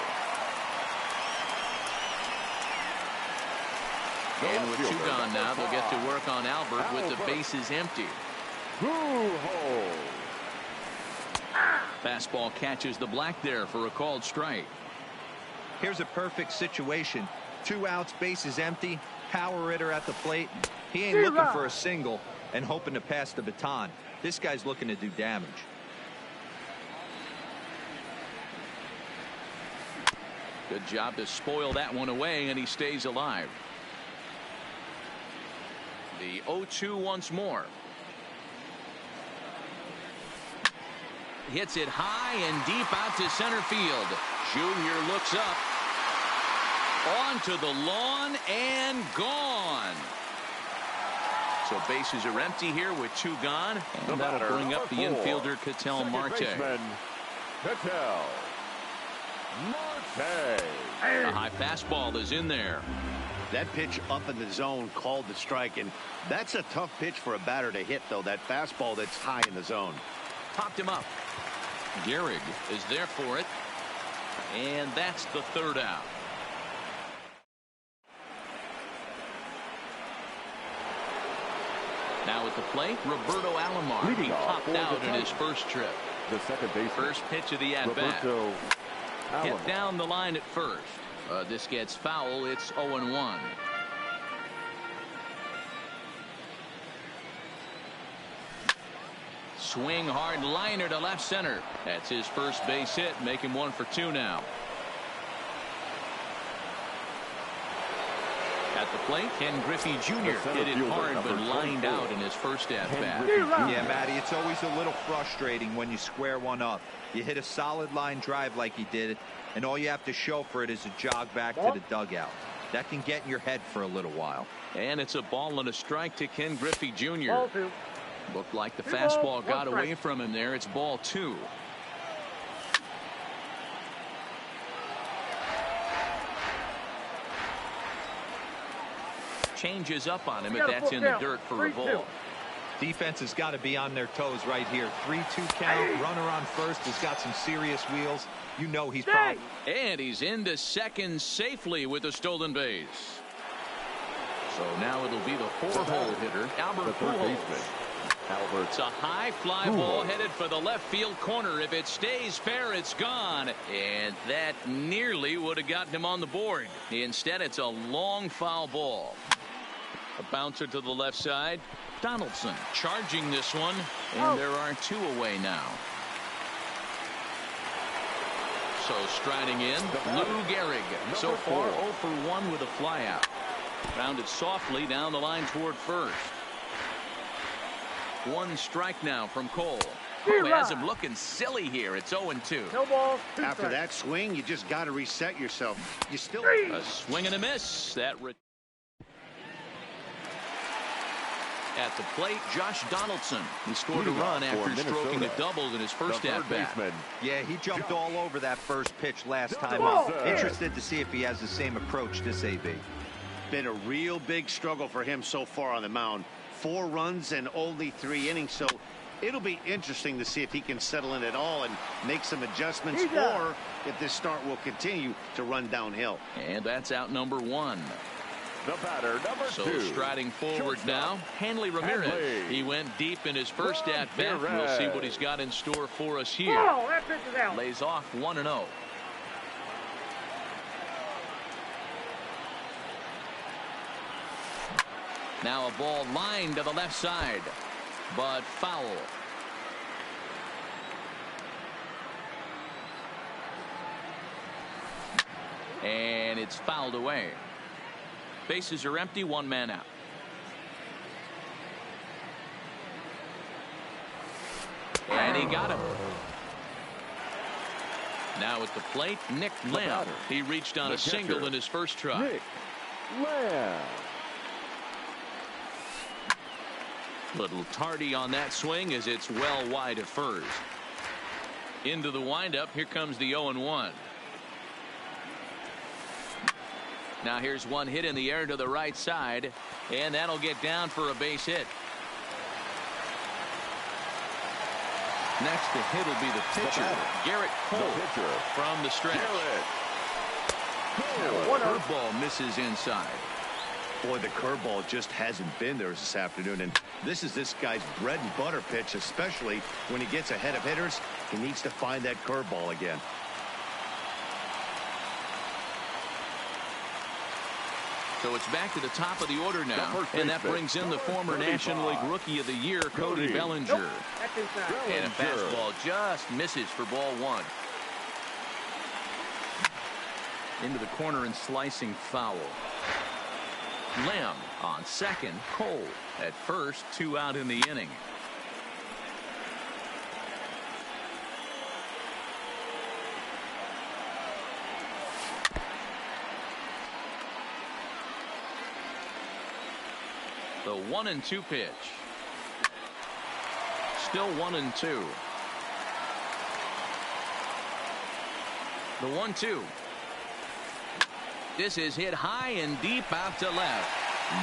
And with 2 gone now, they'll get to work on Albert with the bases empty. Fastball catches the black there for a called strike. Here's a perfect situation. 2 outs, bases empty, power hitter at the plate. He ain't looking for a single and hoping to pass the baton. This guy's looking to do damage. Good job to spoil that one away, and he stays alive. The 0-2 once more. Hits it high and deep out to center field. Junior looks up. Onto the lawn and gone. So bases are empty here with 2 gone. And that'll bring up the infielder, Ketel Marte. A high fastball is in there. That pitch up in the zone called the strike, and that's a tough pitch for a batter to hit, though. That fastball that's high in the zone. Popped him up. Gehrig is there for it. And that's the 3rd out. Now at the plate, Roberto Alomar. He popped out in his first trip. The second base. First pitch of the at-bat. Hit down the line at first. This gets foul. It's 0-1. Swing hard liner to left center. That's his first base hit. Make him 1 for 2 now. At the plate, Ken Griffey Jr. hit it hard but lined out in his first at-bat. Yeah, Matty, it's always a little frustrating when you square one up. You hit a solid line drive like he did, and all you have to show for it is a jog back to the dugout. That can get in your head for a little while. And it's a ball and a strike to Ken Griffey Jr. Looked like the fastball got away from him there. It's ball 2. Changes up on him if that's in the dirt for a ball. Defense has got to be on their toes right here. 3-2 count. Runner on first has got some serious wheels. You know he's probably. And he's into second safely with a stolen base. So now it'll be the 4-hole hitter, Albert Pujols. It's a high fly ball headed for the left field corner. If it stays fair, it's gone. And that nearly would have gotten him on the board. Instead, it's a long foul ball. A bouncer to the left side. Donaldson charging this one. And there are 2 away now. So striding in, Lou Gehrig. So far 0 for 1 with a flyout. Grounded softly down the line toward first. 1 strike now from Cole. Who has him looking silly here. It's 0-2. No balls. After that swing, you just got to reset yourself. You still a swing and a miss. That at the plate, Josh Donaldson. He scored a run after stroking a double in his first at-bat. Yeah, he jumped all over that first pitch last time up. Interested to see if he has the same approach this AB. been a real big struggle for him so far on the mound. 4 runs and only 3 innings, so it'll be interesting to see if he can settle in at all and make some adjustments, or if this start will continue to run downhill. And that's out number 1. The batter, number 2. So striding forward now, Hanley Ramirez. He went deep in his first at-bat. We'll see what he's got in store for us here. That pitch is out. Lays off 1-0. Now a ball lined to the left side, but foul. And it's fouled away. Bases are empty, 1 man out. And he got him. Now at the plate, Nick Lamb. He reached on a single in his first try. Nick Lamb. Little tardy on that swing as it's well wide of first. Into the windup. Here comes the 0-1. Now here's one hit in the air to the right side, and that'll get down for a base hit. Next to hit will be the pitcher, Garrett Cole, from the stretch. Now a curveball misses inside. Boy, the curveball just hasn't been there this afternoon, and this is this guy's bread and butter pitch, especially when he gets ahead of hitters. He needs to find that curveball again. So it's back to the top of the order now, and that brings in the former National League Rookie of the Year, Cody Bellinger. And a fastball just misses for ball 1. Into the corner and slicing foul. Lamb on second, Cole at first, 2 out in the inning. The 1-2 pitch. Still 1-2. The 1-2. This is hit high and deep out to left.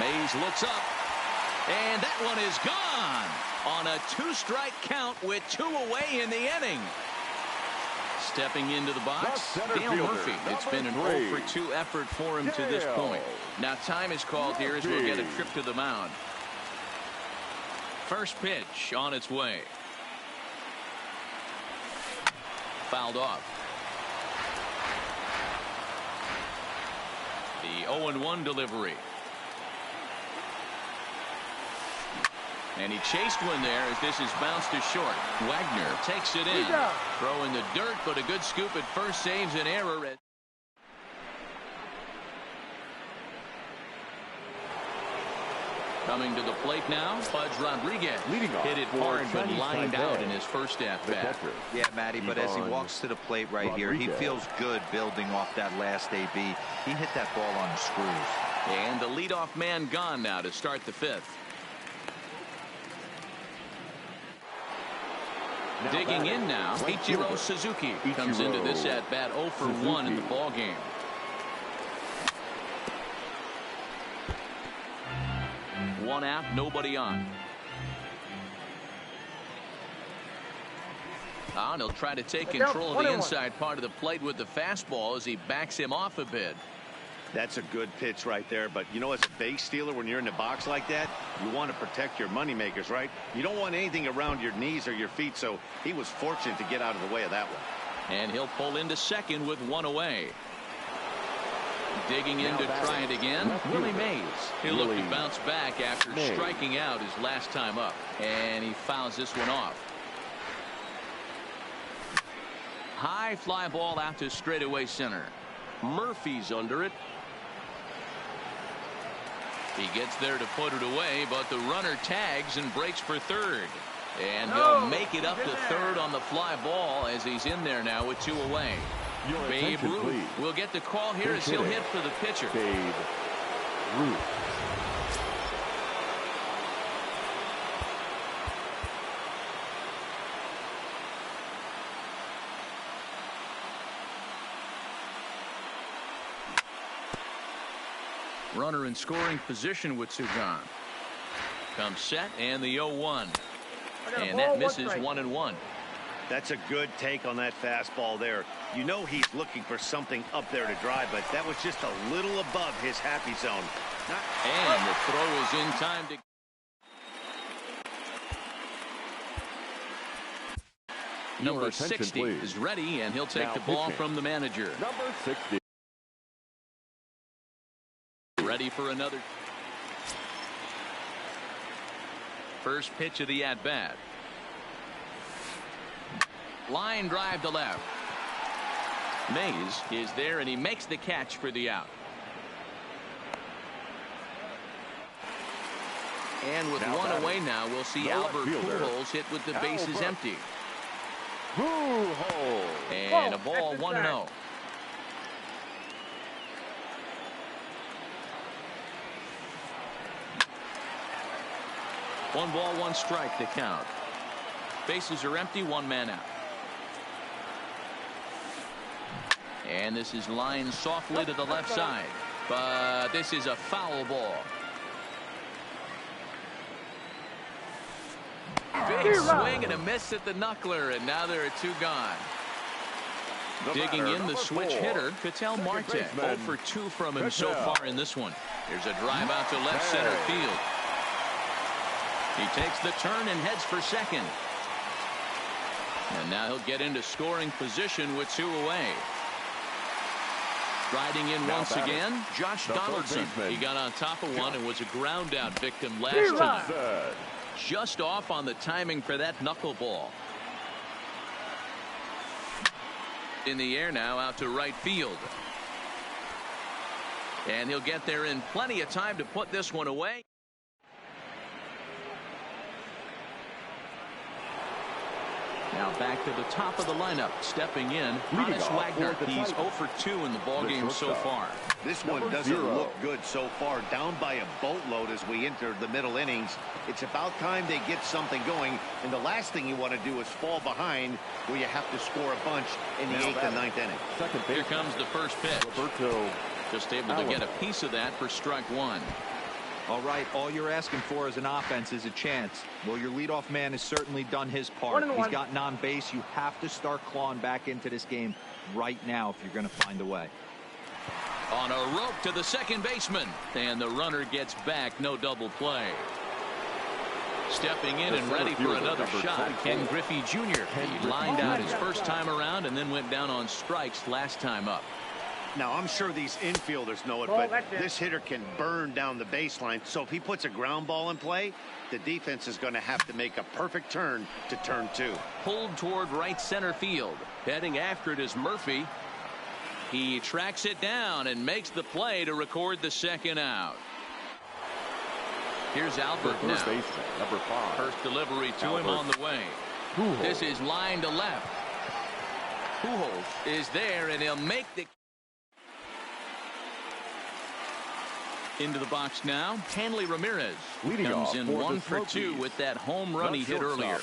Mays looks up, and that one is gone on a 2-strike count with 2 away in the inning. Stepping into the box, Dale Murphy. It's been an 0 for 2 effort for him to this point. Now time is called here as we'll get a trip to the mound. First pitch on its way. Fouled off. The 0-1 delivery. And he chased one there as this is bounced to short. Wagner takes it in. Throw in the dirt, but a good scoop at first saves an error. Coming to the plate now, Pudge Rodriguez. Hit it hard but lined out in his first at-bat. Yeah, Matty, but as he walks to the plate right here, he feels good building off that last AB. He hit that ball on the screws. And the leadoff man gone now to start the 5th. Digging in now, Ichiro Suzuki comes into this at-bat 0 for 1 in the ballgame. One out, nobody on. And he'll try to take control of the inside part of the plate with the fastball as he backs him off a bit. That's a good pitch right there. But, you know, as a base stealer, when you're in the box like that, you want to protect your money makers, right? You don't want anything around your knees or your feet. So he was fortunate to get out of the way of that one. And he'll pull into second with one away. Digging in to try it again, Willie Mays. He'll look to bounce back after striking out his last time up. And he fouls this one off. High fly ball out to straightaway center. Murphy's under it. He gets there to put it away, but the runner tags and breaks for third. And he'll make it up to third on the fly ball as he's in there now with 2 away. Babe Ruth will get the call here as he'll hit for the pitcher. Babe Ruth. Runner in scoring position with 2 gone. Comes set and the 0-1. And that misses 1-1. That's a good take on that fastball there. You know he's looking for something up there to drive, but that was just a little above his happy zone. And the throw is in time to. Number 60 is ready, and he'll take the ball from the manager. Number 60. Ready for another. First pitch of the at-bat. Line drive to left. Mays is there, and he makes the catch for the out. And with one away now, we'll see Albert Pujols hit with the bases empty. Pujols. And a ball 1-0. One ball, 1 strike to count. Bases are empty, 1 man out. And this is lined softly to the left side. But this is a foul ball. Big swing and a miss at the knuckler, and now there are 2 gone. Digging in the switch hitter, Ketel Marte. 0 for 2 from him so far in this one. Here's a drive out to left center field. He takes the turn and heads for second. And now he'll get into scoring position with 2 away. Riding in once again, Josh Donaldson. He got on top of one and was a ground out victim last time. Just off on the timing for that knuckleball. In the air now out to right field. And he'll get there in plenty of time to put this one away. Now back to the top of the lineup. Stepping in, Honus Wagner. He's 0 for 2 in the ballgame so far. This one doesn't look good so far. Down by a boatload as we enter the middle innings. It's about time they get something going. And the last thing you want to do is fall behind where you have to score a bunch in the 8th and 9th inning. Here comes the first pitch. Just able to get a piece of that for strike 1. All right, all you're asking for as an offense is a chance. Well, your leadoff man has certainly done his part. He's gotten on base. You have to start clawing back into this game right now if you're going to find a way. On a rope to the second baseman, and the runner gets back. No double play. Stepping in and ready for another shot, Ken Griffey Jr. He lined out his first time around and then went down on strikes last time up. Now, I'm sure these infielders know it, but this hitter can burn down the baseline. So if he puts a ground ball in play, the defense is going to have to make a perfect turn to turn 2. Pulled toward right center field. Heading after it is Murphy. He tracks it down and makes the play to record the second out. Here's Albert now. Baseman, number 5. First delivery to him on the way. This is line to left. Pujols is there, and he'll make the. Into the box now, Hanley Ramirez comes in 1 for 2 with that home run he hit earlier.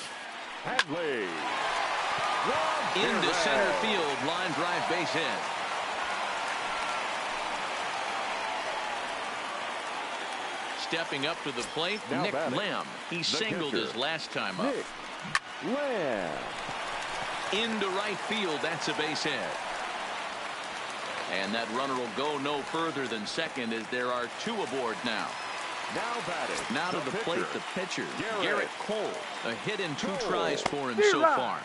Hanley. Into center field, line drive base hit. Stepping up to the plate, Nick Lamb. He singled his last time up. Lamb. Into right field, that's a base hit. And that runner will go no further than second as there are 2 aboard now. Now batting. Now to the plate, the pitcher, Garrett Cole. A hit in 2 tries for him so far.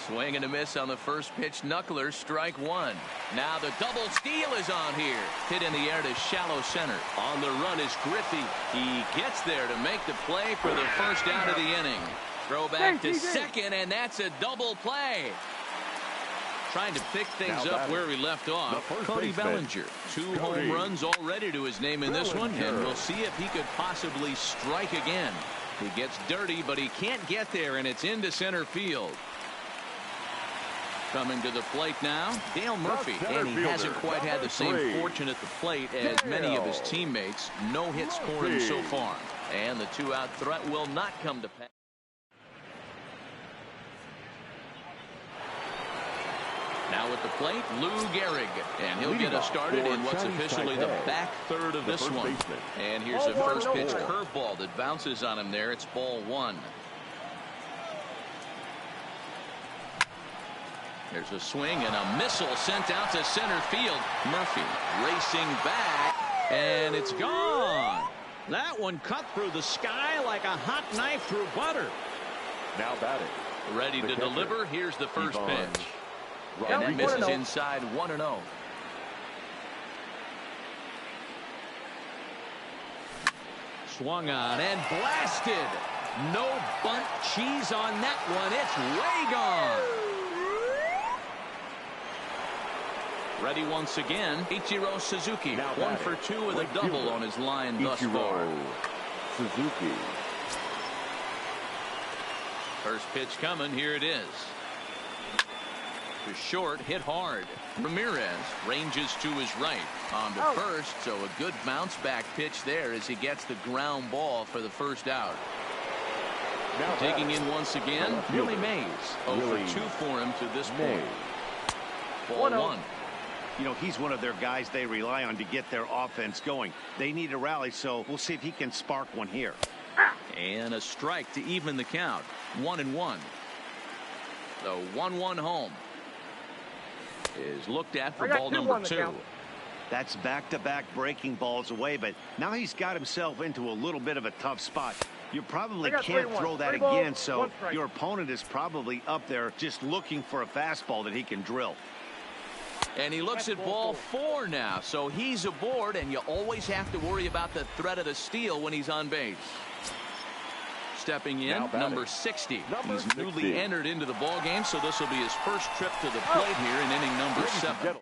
Swing and a miss on the first pitch. Knuckler, strike 1. Now the double steal is on here. Hit in the air to shallow center. On the run is Griffey. He gets there to make the play for the first out of the inning. Throw back to second, and that's a double play. Trying to pick things up where we left off. Cody Bellinger. 2 home runs already to his name in this one, and we'll see if he could possibly strike again. He gets dirty, but he can't get there, and it's into center field. Coming to the plate now, Dale Murphy, and he hasn't quite had the same fortune at the plate as many of his teammates. No hit scoring so far, and the 2-out threat will not come to pass. Now at the plate, Lou Gehrig, and he'll get us started in what's officially the back third of this one. And here's a first pitch curveball that bounces on him there. It's ball 1. There's a swing and a missile sent out to center field. Murphy racing back, and it's gone. That one cut through the sky like a hot knife through butter. Now batting. Ready to deliver. Here's the first pitch. And that misses inside 1-0. Swung on and blasted. No bunt cheese on that one. It's way gone. Ready once again, Ichiro Suzuki. 1 for 2 with a double on his line thus far. Suzuki. First pitch coming. Here it is. To short, hit hard. Ramirez ranges to his right on to first, so a good bounce back pitch there as he gets the ground ball for the first out. Now digging in once again, Willie Mays. 0 for 2 for him to this point. Ball 1. You know, he's one of their guys they rely on to get their offense going. They need a rally, so we'll see if he can spark one here. And a strike to even the count. 1-1. The 1-1 home is looked at for ball number 2. That's back-to-back breaking balls away, but now he's got himself into a little bit of a tough spot. You probably can't throw that again, so your opponent is probably up there just looking for a fastball that he can drill. And he looks at ball 4 now, so he's aboard, and you always have to worry about the threat of the steal when he's on base. Stepping in, number 60. He's newly entered into the ball game, so this will be his first trip to the plate here in inning number 7.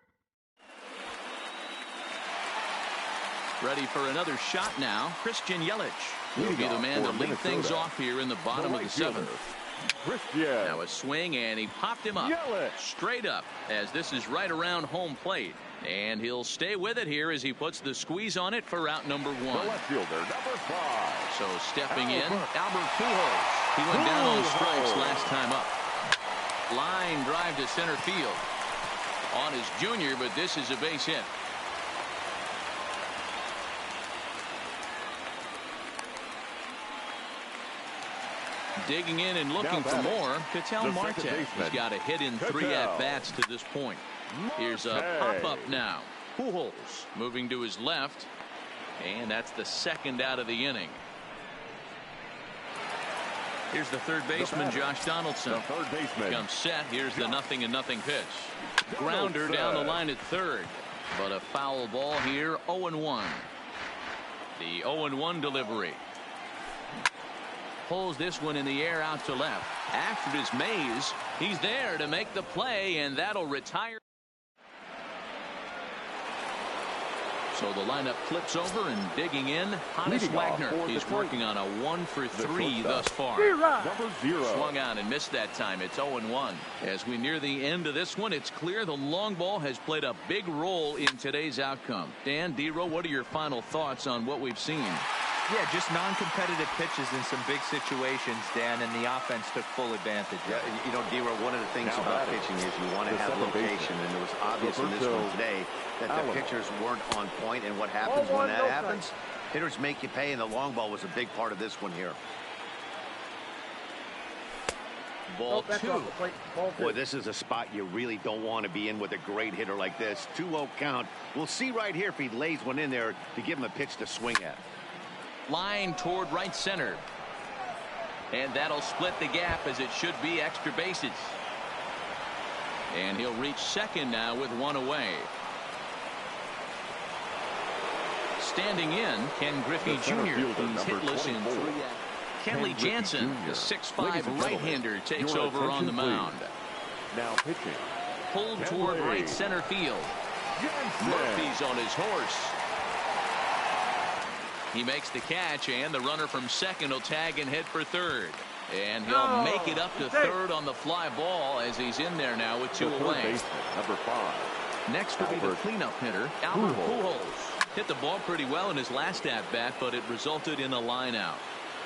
Ready for another shot now. Christian Yelich will be the man to lead things off here in the bottom of the 7th. Now a swing, and he popped him up straight up as this is right around home plate, and he'll stay with it here as he puts the squeeze on it for out number 1. Number 5. So stepping in, Albert Pujols. He went down on strikes last time up. Line drive to center field on his junior, but this is a base hit. Digging in and looking for more. Ketel Marte. He's got a hit in 3 at-bats to this point. Here's a pop-up now. Pujols moving to his left. And that's the 2nd out of the inning. Here's the third baseman, Josh Donaldson. Comes set. Here's the 0-0 pitch. Grounder down the line at third. But a foul ball here, 0-1. The 0-1 delivery. Pulls this one in the air out to left. After it is Mays. He's there to make the play, and that'll retire. So the lineup flips over, and digging in, Honus Wagner. He's working on a 1 for 3 thus far. Number 0. Swung on and missed that time. It's 0-1. As we near the end of this one, it's clear the long ball has played a big role in today's outcome. Dan, D-Row, what are your final thoughts on what we've seen? Yeah, just non-competitive pitches in some big situations, Dan, and the offense took full advantage. Yeah, you know, D-Row, one of the things about pitching is you want to have location, and it was obvious in this one today that the pitchers weren't on point, and what happens when that happens? Hitters make you pay, and the long ball was a big part of this one here. Ball two. Boy, this is a spot you really don't want to be in with a great hitter like this. 2-0 count. We'll see right here if he lays one in there to give him a pitch to swing at. Line toward right center. And that'll split the gap as it should be extra bases. And he'll reach second now with one away. Standing in, Ken Griffey Jr. He's hitless in 3. Kenley Jansen, the 6'5" right-hander, takes over on the mound. Now pitching. Pulled toward right center field. Murphy's on his horse. He makes the catch, and the runner from second will tag and head for third. And he'll make it up to third on the fly ball as he's in there now with 2 away. Number 5. Next will be the cleanup hitter, Albert Pujols. Hit the ball pretty well in his last at-bat, but it resulted in a line out.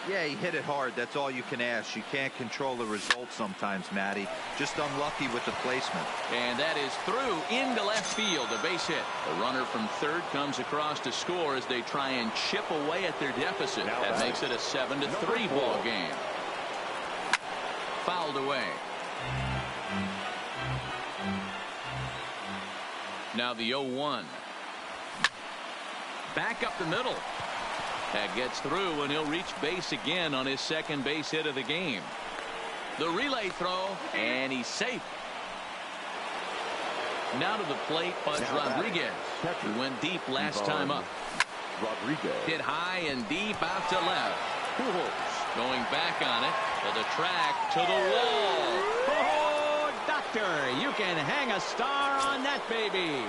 Yeah, he hit it hard. That's all you can ask. You can't control the result sometimes, Matty. Just unlucky with the placement. And that is through into left field, a base hit. The runner from third comes across to score as they try and chip away at their deficit. That makes it a 7-3 ball game. Fouled away. Now the 0-1. Back up the middle. That gets through, and he'll reach base again on his second base hit of the game. The relay throw, and he's safe. Now to the plate, Pudge Rodriguez, who went deep last time up. Rodriguez hit high and deep out to left. Pujols going back on it to the track, to the wall. Oh, doctor, you can hang a star on that baby.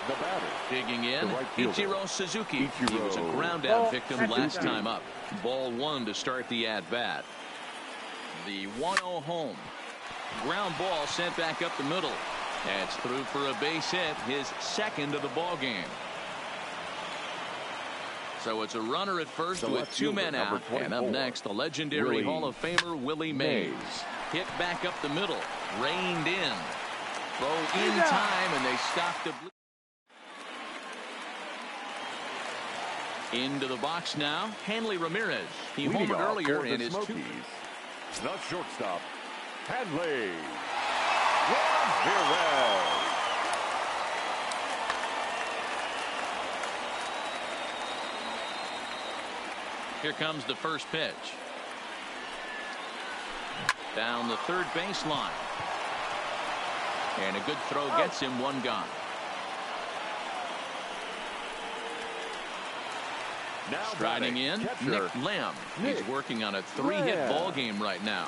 The batter. Digging in, right Ichiro Suzuki. He was a ground out victim last time up. Ball 1 to start the at-bat. The 1-0 home. Ground ball sent back up the middle. That's through for a base hit, his second of the ball game. So it's a runner at first with 2 men out. And up next, the legendary Hall of Famer Willie Mays. Hit back up the middle, reined in. Throw in time, and they stop the blue. Into the box now, Hanley Ramirez. He homered earlier in his 2. The shortstop, Hanley Ramirez. Here comes the first pitch. Down the third baseline. And a good throw gets him 1 gone. Now striding in, Nick Lamb. He's working on a 3-hit ball game right now.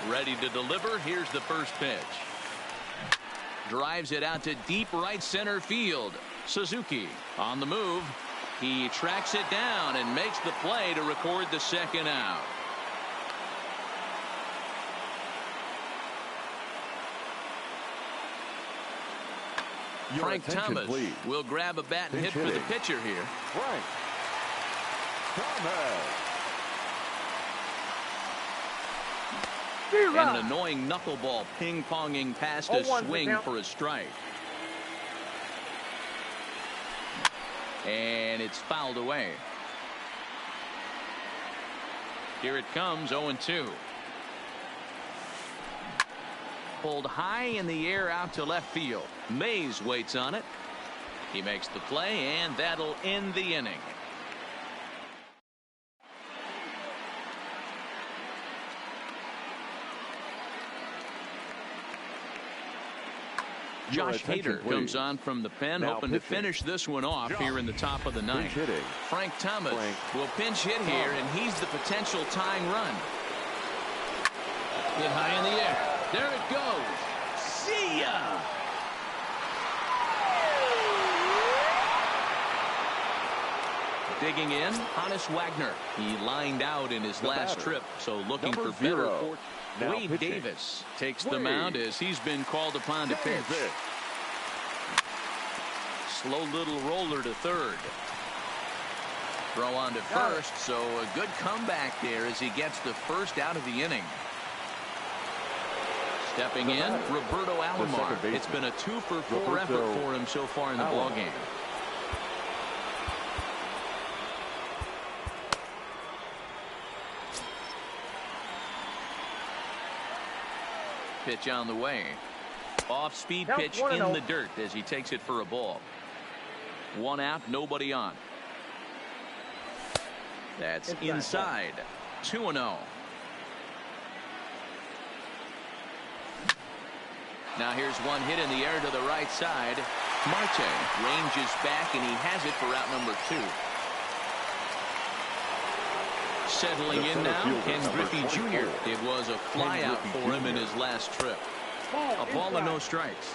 Ready to deliver. Here's the first pitch. Drives it out to deep right center field. Suzuki on the move. He tracks it down and makes the play to record the second out. Frank Thomas will grab a bat and hit for the pitcher here. Frank Thomas. And an annoying knuckleball ping-ponging past a swing for a strike. And it's fouled away. Here it comes, 0-2. Pulled high in the air out to left field. Mays waits on it. He makes the play, and that'll end the inning. Josh Hader comes on from the pen, hoping to finish this one off here in the top of the ninth. Frank Thomas will pinch hit here, and he's the potential tying run. Hit high in the air. There it goes. See ya! Digging in, Hannes Wagner. He lined out in his last trip, so looking for better fortune. Wade Davis takes the mound as he's been called upon to pitch. Slow little roller to third. Throw on to first, so a good comeback there as he gets the first out of the inning. Stepping in, Roberto Alomar. It's been a 2-for-4 effort for him so far in the ballgame. pitch on the way. Off-speed pitch in the dirt as he takes it for a ball. 1 out, nobody on. That's inside. 2-0. Now here's one hit in the air to the right side. Marte ranges back, and he has it for out number 2. Settling in now, Ken Griffey Jr. It was a flyout for him in his last trip. A ball and no strikes.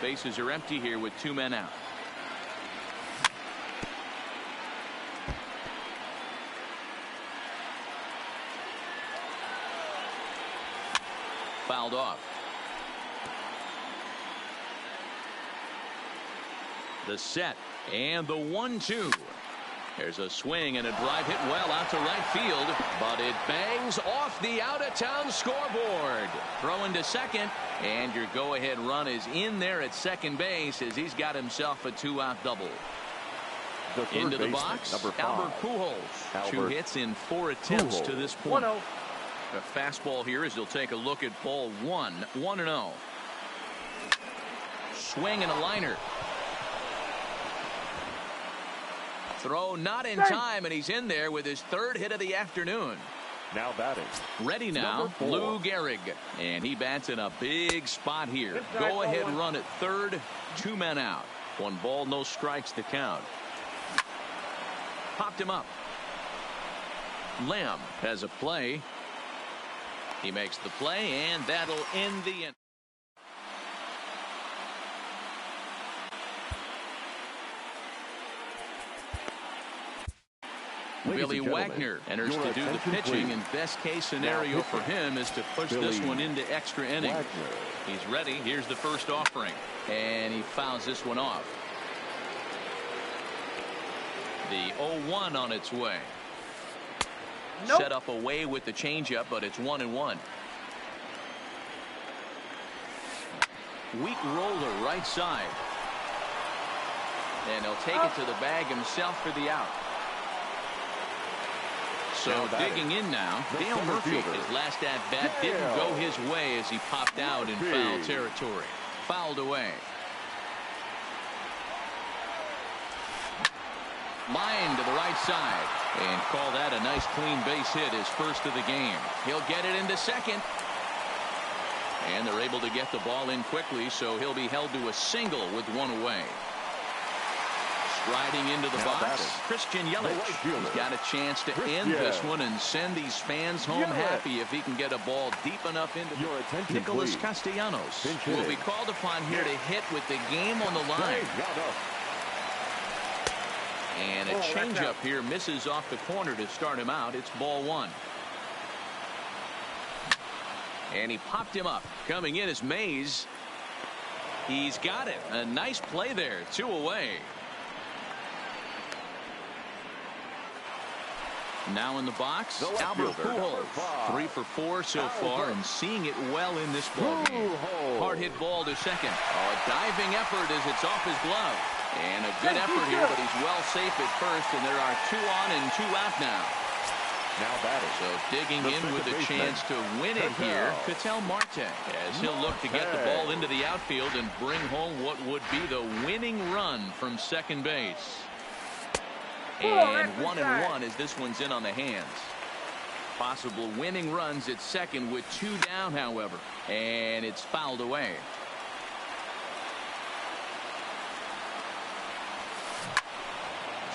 Bases are empty here with 2 men out. Fouled off. The set and the 1-2. There's a swing and a drive hit well out to right field, but it bangs off the out-of-town scoreboard. Throw into second, and your go-ahead run is in there at second base as he's got himself a 2-out double. Into the box, Albert Pujols. 2 hits in 4 attempts to this point. A fastball here as he'll take a look at ball 1. 1-0. Swing and a liner. Throw not in time, and he's in there with his 3rd hit of the afternoon. Now batting. Ready now, Lou Gehrig. And he bats in a big spot here. Go ahead run at 3rd, 2 men out. 1 ball, no strikes to count. Popped him up. Lamb has a play. He makes the play, and that'll end the inning. Billy Wagner enters to do the pitching, and best case scenario for him is to push this one into extra innings. He's ready. Here's the first offering, and he fouls this one off. The 0-1 on its way. Set up away with the changeup, but it's 1-1. Weak roller right side, and he'll take it to the bag himself for the out. So digging in now, Dale Murphy, his last at-bat didn't go his way as he popped out in foul territory. Fouled away. Line to the right side, and call that a nice clean base hit, his first of the game. He'll get it into second. And they're able to get the ball in quickly, so he'll be held to a single with 1 away. Striding into the box, Christian Yelich. He's got a chance to end this one and send these fans home happy if he can get a ball deep enough into Nicholas Castellanos will be called upon here to hit with the game on the line. And a changeup here misses off the corner to start him out. It's ball 1. And he popped him up. Coming in is Mays. He's got it. A nice play there. 2 away. Now in the box, Albert Pujols. 3 for 4 so far, and seeing it well in this ball game. Hard hit ball to second. Oh, a diving effort as it's off his glove. And a good effort here, but he's well safe at first, and there are 2 on and 2 out now. Now batting. So digging in with a chance to win it here, Ketel Marte, as he'll look to get the ball into the outfield and bring home what would be the winning run from second base. And 1-1 as this one's in on the hands. Possible winning runs at second with 2 down, however, and it's fouled away.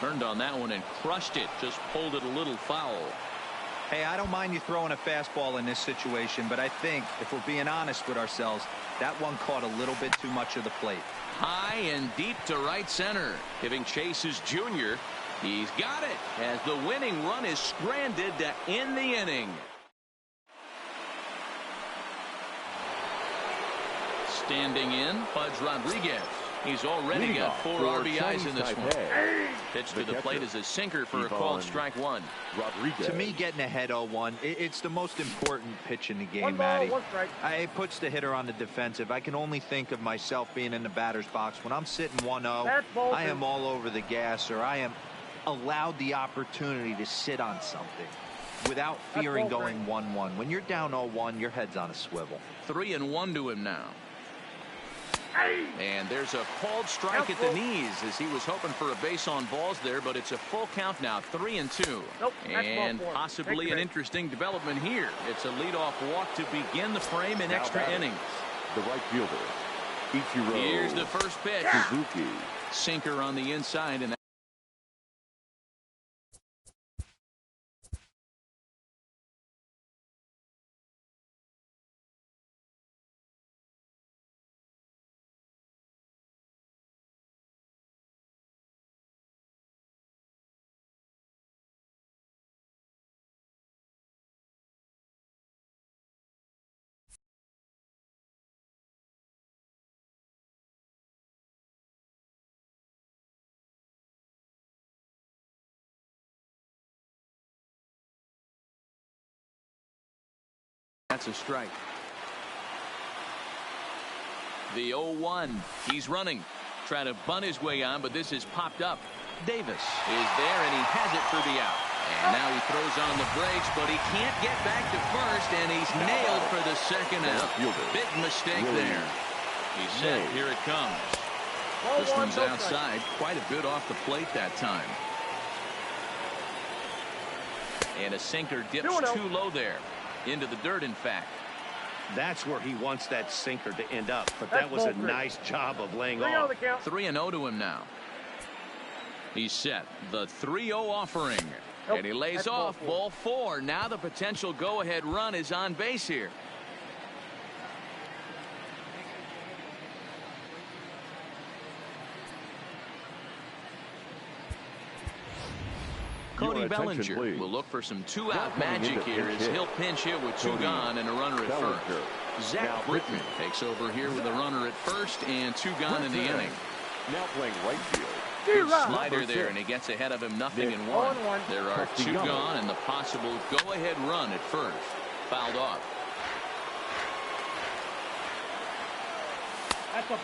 Turned on that one and crushed it. Just pulled it a little foul. Hey, I don't mind you throwing a fastball in this situation, but I think if we're being honest with ourselves, that one caught a little bit too much of the plate. High and deep to right center. Giving chase is Junior. He's got it as the winning run is stranded to end the inning. Standing in, Pudge Rodriguez. He's already got 4 RBIs in this one. Pitch to the plate is a sinker for a called strike 1. To me, getting ahead 0-1, it's the most important pitch in the game, Matty. It puts the hitter on the defensive. I can only think of myself being in the batter's box. When I'm sitting 1-0, I am all over the gas, or I am allowed the opportunity to sit on something. without fearing going 1-1. When you're down 0-1, your head's on a swivel. 3-1 to him now. And there's a called strike at the knees as he was hoping for a base on balls there, but it's a full count now, 3-2. And possibly an interesting development here. It's a leadoff walk to begin the frame in extra innings. The right fielder, Ichiro. Here's the first pitch. Suzuki. Sinker on the inside, and that's a strike. The 0-1. He's running. Trying to bunt his way on, but this is popped up. Davis is there, and he has it for the out. And now he throws on the brakes, but he can't get back to first, and he's nailed for the second out. Big mistake there. He's set. Here it comes. This one's outside. Quite a bit off the plate that time. And a sinker dips too low there. Into the dirt, in fact. That's where he wants that sinker to end up, but that was a nice job of laying off. 3-0 to him now. He's set. The 3-0 offering. And he lays off ball 4. Now the potential go-ahead run is on base here. Cody Bellinger will look for some two-out magic here as he'll pinch hit with 2 gone and a runner at first. Zach Britton takes over here with a runner at first and 2 gone in the inning. Now playing right field. Good slider there, and he gets ahead of him 0-1. There are 2 gone and the possible go-ahead run at first. Fouled off.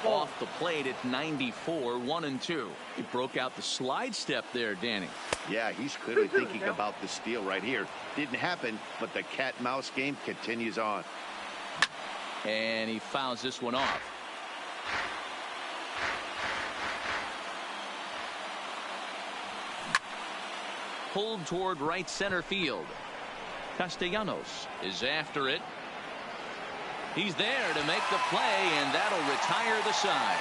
Off the plate at 94, 1-2. He broke out the slide step there, Danny. Yeah, he's clearly thinking about the steal right here. Didn't happen, but the cat-mouse game continues on. And he fouls this one off. Pulled toward right center field. Castellanos is after it. He's there to make the play, and that'll retire the side.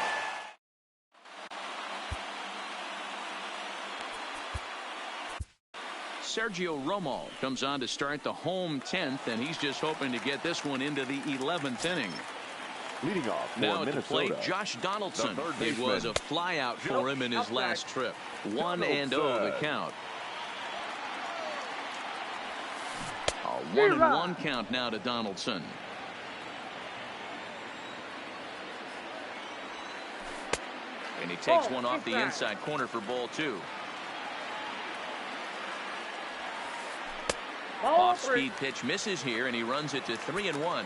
Sergio Romo comes on to start the home 10th, and he's just hoping to get this one into the 11th inning. Leading off for now Minnesota, to play Josh Donaldson. It was a flyout for him in his last trip. 1-0 the count. A 1-1 count now to Donaldson. And he takes one off the inside corner for ball 2. Off-speed pitch misses here, and he runs it to 3-1.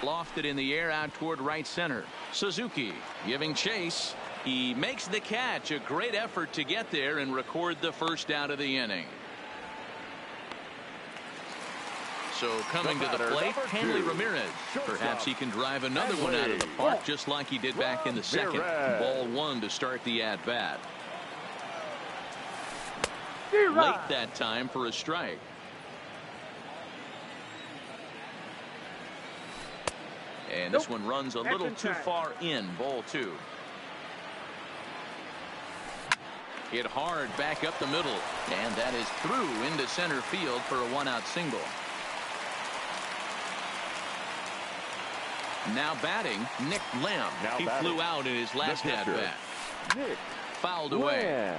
Lofted in the air out toward right center. Suzuki giving chase. He makes the catch. A great effort to get there and record the first out of the inning. So coming to the plate, Hanley Ramirez. Perhaps he can drive another one out of the park just like he did back in the second. Ball 1 to start the at-bat. Late that time for a strike. And this one runs a little too far in. Ball 2. Hit hard back up the middle. And that is through into center field for a 1-out single. Now batting, Nick Lamb. He flew out in his last at-bat. Fouled away.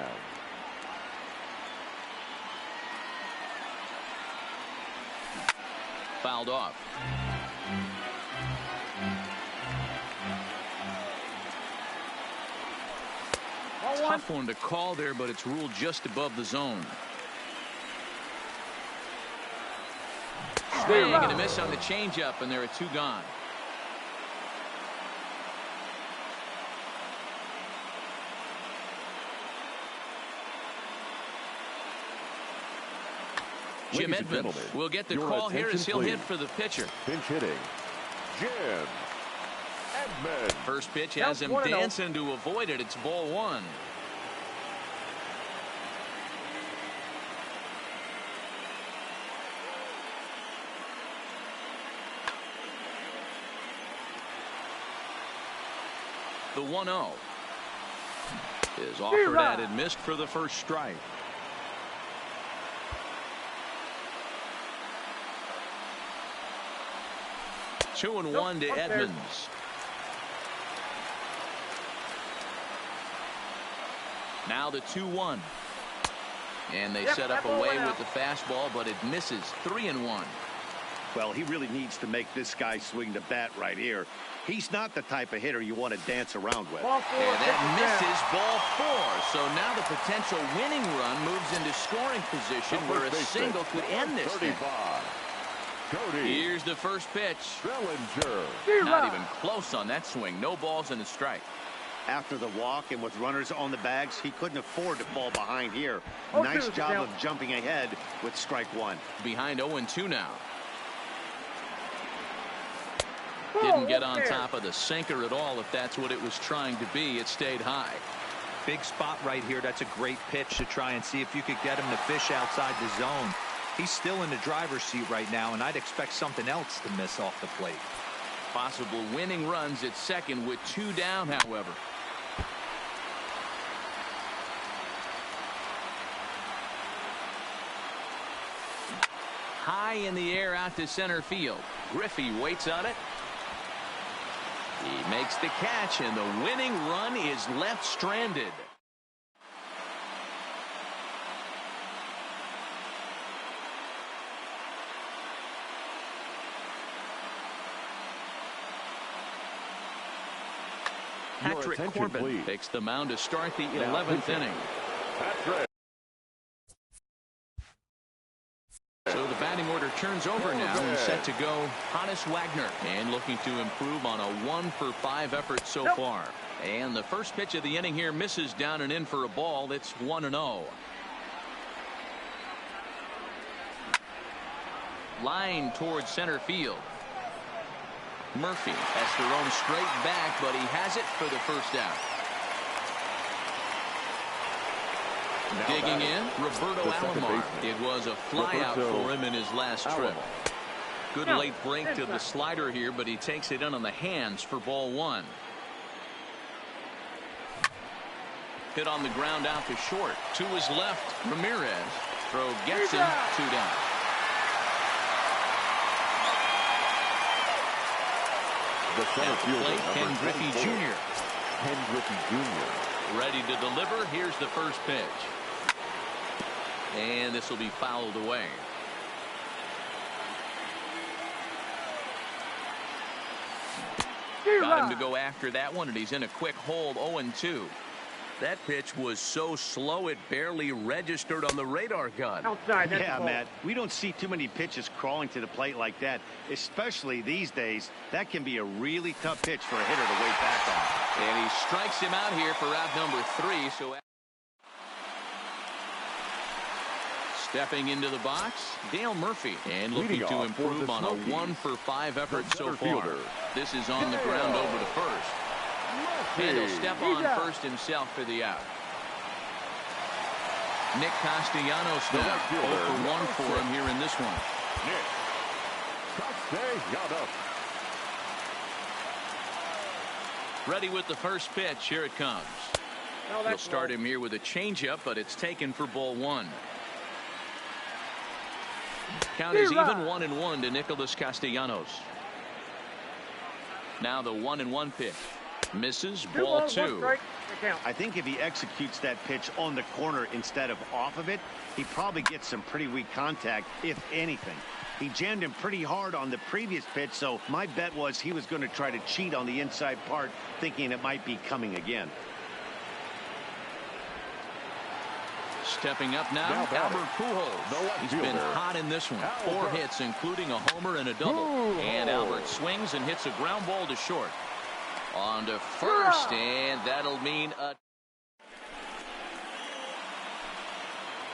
Fouled off. Tough one to call there, but it's ruled just above the zone. Swing and a miss on the changeup, and there are 2 gone. Jim Edmonds will get the call here as he'll hit for the pitcher. Pinch hitting, Jim Edmonds. First pitch has him dancing to avoid it. It's ball one. The 1-0 is offered at and missed for the first strike. Two and one to Edmonds. Now the 2-1. And they set up away with the fastball, but it misses. 3-1. Well, he really needs to make this guy swing the bat right here. He's not the type of hitter you want to dance around with. And that misses, ball four. So now the potential winning run moves into scoring position where a single could end this thing. Here's the first pitch. Not even close on that swing. No balls and a strike. After the walk and with runners on the bags, he couldn't afford to fall behind here. Nice job of jumping ahead with strike one. Behind 0-2 now. Didn't get on top of the sinker at all. If that's what it was trying to be, it stayed high. Big spot right here. That's a great pitch to try and see if you could get him to fish outside the zone. He's still in the driver's seat right now, and I'd expect something else to miss off the plate. Possible winning runs at second with two down, however. High in the air out to center field. Griffey waits on it. He makes the catch, and the winning run is left stranded. Patrick Corbin please. takes the mound to start the 11th inning. Patrick. So the batting order turns over now and set to go Hannes Wagner, and looking to improve on a 1-for-5 effort so far. And the first pitch of the inning here misses down and in for a ball. It's 1-0. Line towards center field. Murphy has to roam straight back, but he has it for the first out. Digging in, Roberto Alomar. It was a flyout for him in his last trip. Good late break to the slider here, but he takes it in on the hands for ball one. Hit on the ground out to short. To his left, Ramirez. Throw gets him. 2 down. The center fielder, plate, Ken Griffey Jr. Ken Griffey Jr. Ready to deliver. Here's the first pitch. And this will be fouled away. Got him to go after that one, and he's in a quick hold. 0-2. That pitch was so slow it barely registered on the radar gun. Outside, yeah, Matt, we don't see too many pitches crawling to the plate like that, especially these days. That can be a really tough pitch for a hitter to wait back on. And he strikes him out here for out number 3. So stepping into the box, Dale Murphy, and looking to improve on a 1-for-5 effort so far. This is on the ground over to first. And he'll step on first himself for the out. Nick Castellanos now 0-for-1 for him here in this one. Nick Castellanos. Ready with the first pitch. Here it comes. He'll start him here with a changeup, but it's taken for ball one. Count is even 1-1 to Nicholas Castellanos. Now the 1-1 pitch. Misses, ball 2. I think if he executes that pitch on the corner instead of off of it, he probably gets some pretty weak contact, if anything. He jammed him pretty hard on the previous pitch, so my bet was he was going to try to cheat on the inside part, thinking it might be coming again. Stepping up now Albert Pujols. He's been hot in this one. 4 hits, including a homer and a double. And Albert swings and hits a ground ball to short. On to first, and that'll mean a...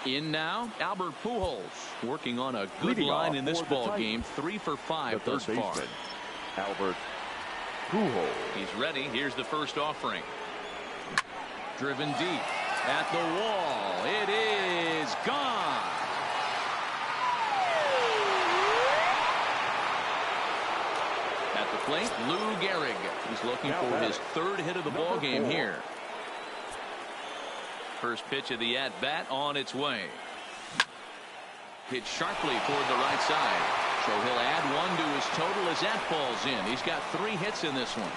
In now, Albert Pujols working on a good line in this ball game. 3 for 5 thus far. Albert Pujols. He's ready. Here's the first offering. Driven deep at the wall. It is gone. At the plate, Lou Gehrig. He's looking for his third hit of the ball game here. First pitch of the at-bat on its way. Hit sharply toward the right side. So he'll add one to his total as that falls in. He's got 3 hits in this one.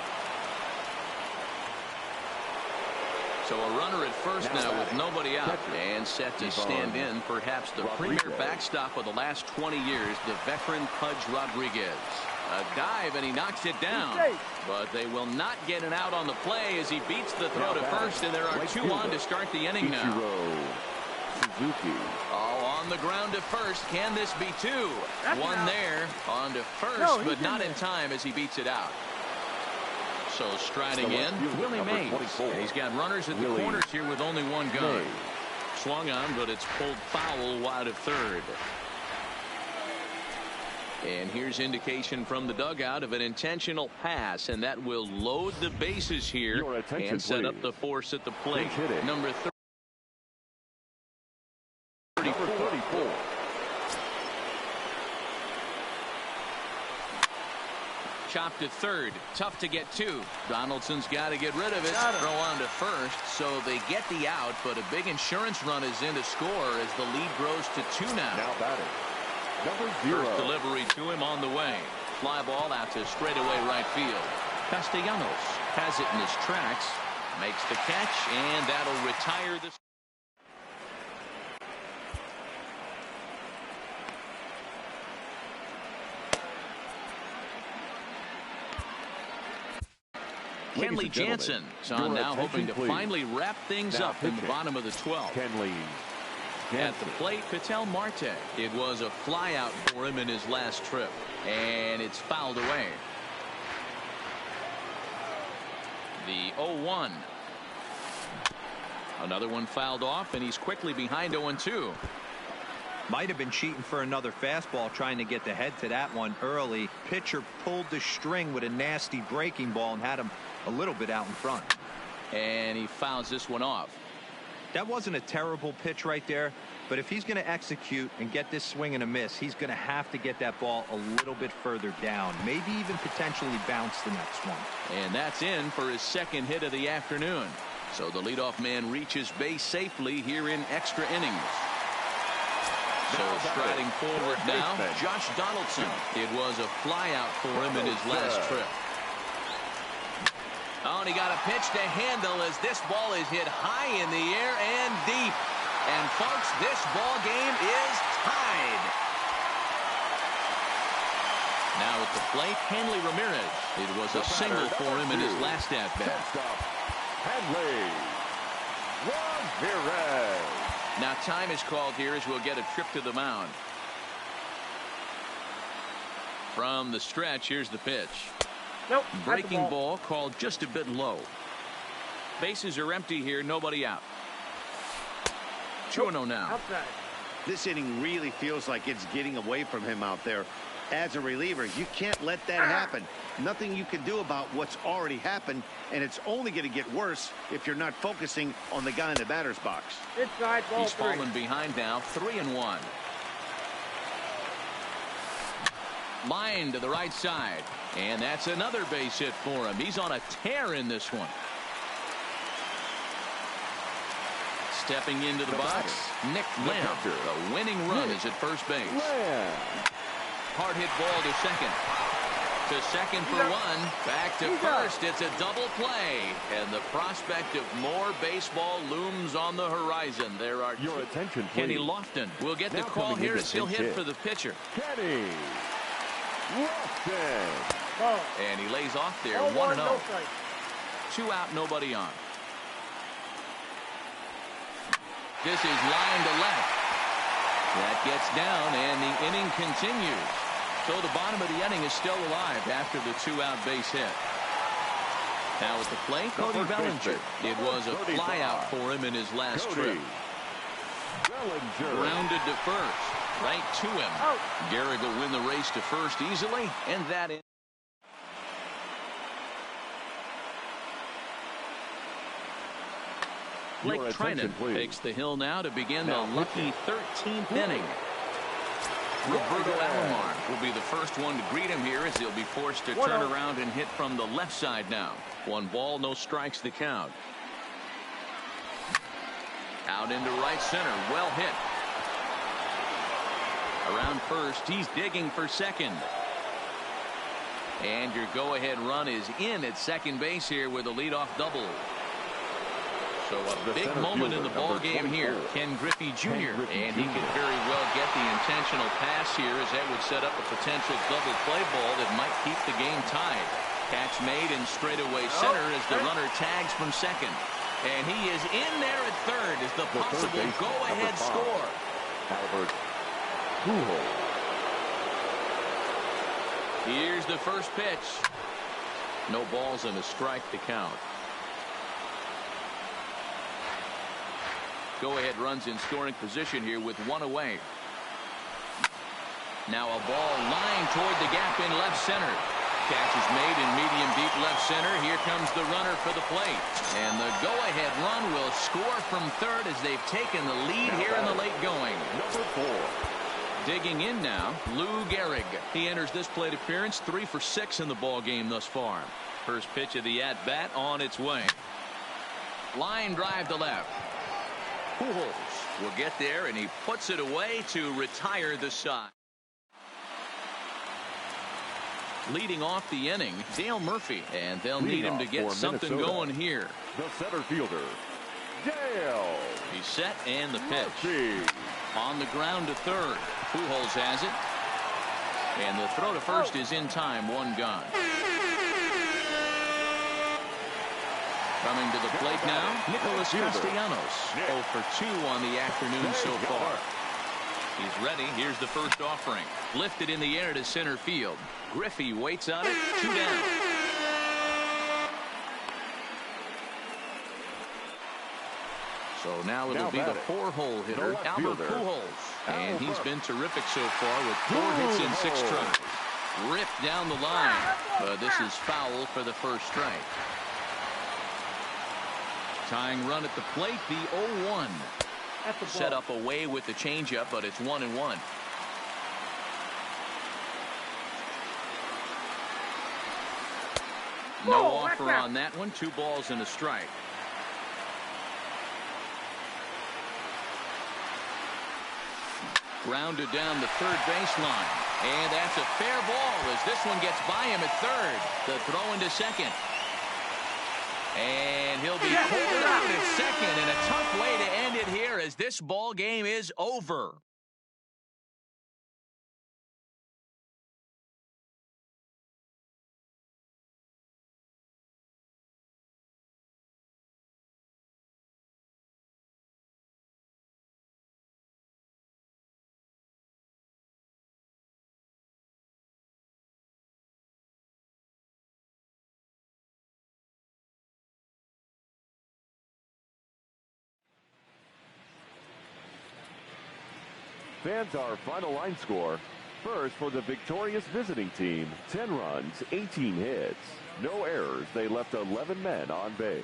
So a runner at first now with nobody out. And set to stand in perhaps the premier backstop of the last 20 years, the veteran Pudge Rodriguez. A dive and he knocks it down. But they will not get an out on the play as he beats the throw to first, and there are 2 on to start the inning now. Oh, on the ground to first. Can this be 2? One there on to first, but not in time as he beats it out. So striding in, Willie Mays. He's got runners at the corners here with only 1 gun. Swung on, but it's pulled foul wide of third. And here's indication from the dugout of an intentional pass, and that will load the bases here and set up the force at the plate. Number 34. Chopped to third. Tough to get to. Donaldson's got to get rid of it. Throw on to first. So they get the out, but a big insurance run is in to score as the lead grows to 2 now. Now batting. Number 0. First delivery to him on the way. Fly ball out to straightaway right field. Castellanos has it in his tracks. Makes the catch, and that'll retire the. Kenley Jansen is on now, hoping to finally wrap things up in the bottom of the 12th. Kenley At the plate, Ketel Marte. It was a fly out for him in his last trip, and it's fouled away. The 0-1. Another one fouled off, and he's quickly behind 0-2. Might have been cheating for another fastball, trying to get the head to that one early. Pitcher pulled the string with a nasty breaking ball and had him a little bit out in front. And he fouls this one off. That wasn't a terrible pitch right there, but if he's going to execute and get this swing and a miss, he's going to have to get that ball a little bit further down, maybe even potentially bounce the next one. And that's in for his second hit of the afternoon. So the leadoff man reaches base safely here in extra innings. So striding forward now, Josh Donaldson. It was a fly out for him in his last trip. Oh, and he got a pitch to handle as this ball is hit high in the air and deep. And folks, this ball game is tied. Now at the plate, Hanley Ramirez. It was a single for him in his last at bat. Hanley Ramirez. Now time is called here as we'll get a trip to the mound. From the stretch, here's the pitch. Nope. Breaking ball called just a bit low. Bases are empty here, nobody out. 2-0 now. Outside. This inning really feels like it's getting away from him out there. As a reliever, you can't let that happen. Nothing you can do about what's already happened, and it's only going to get worse if you're not focusing on the guy in the batter's box. Inside ball. He's fallen behind now, 3-1. Line to the right side, and that's another base hit for him. He's on a tear in this one. Stepping into the box, Nick Lamb. The winning run is at first base. Hard hit ball to second. To second for one. Back to first. It's a double play. And the prospect of more baseball looms on the horizon. There are your attention, please. Kenny Lofton will get the call here as he'll hit for the pitcher. Kenny Lofton. And he lays off there, 1-0. 2 out, nobody on. This is line to left. That gets down, and the inning continues. So the bottom of the inning is still alive after the 2-out base hit. Now at the plate, Cody Bellinger. It was a fly out for him in his last trip. Grounded to first. Right to him. Gehrig will win the race to first easily, and that is. Blake Trinan takes the hill now to begin the lucky 13th inning. Roberto Alomar will be the first one to greet him here as he'll be forced to turn around and hit from the left side now. 1 ball, no strikes to count. Out into right center. Well hit. Around first. He's digging for second. And your go-ahead run is in at second base here with a leadoff double. So a big moment in the ball game here. Ken Griffey Jr. And he could very well get the intentional pass here as that would set up a potential double play ball that might keep the game tied. Catch made in straightaway center as the runner tags from second. And he is in there at third as the possible go-ahead score. Albert Pujols. Here's the first pitch. No balls and a strike to count. Go-ahead runs in scoring position here with 1 away. Now a ball lined toward the gap in left center. Catch is made in medium deep left center. Here comes the runner for the plate. And the go-ahead run will score from third as they've taken the lead here in the late going. Number 4. Digging in now, Lou Gehrig. He enters this plate appearance 3 for 6 in the ball game thus far. First pitch of the at-bat on its way. Line drive to left. Pujols will get there, and he puts it away to retire the side. Leading off the inning, Dale Murphy, and they'll need him to get something going here. The center fielder, Dale. He's set, and the pitch. Murphy. On the ground to third. Pujols has it. And the throw to first is in time, 1 gone. Coming to the plate now, Nicholas Castellanos. 0 for 2 on the afternoon so far. He's ready. Here's the first offering. Lifted in the air to center field. Griffey waits on it. 2 down. So now it'll be the 4-hole hitter, Albert Pujols. And he's been terrific so far with 4 hits in 6 tries. Ripped down the line. But this is foul for the first strike. Tying run at the plate, the 0-1. Set up away with the changeup, but it's 1-1. No offer on that one. 2 balls and a strike. Grounded down the third baseline. And that's a fair ball as this one gets by him at third. The throw into second. And he'll be pulled out at second, and a tough way to end it here as this ball game is over. Fans, our final line score. First for the victorious visiting team, 10 runs, 18 hits. No errors. They left 11 men on base.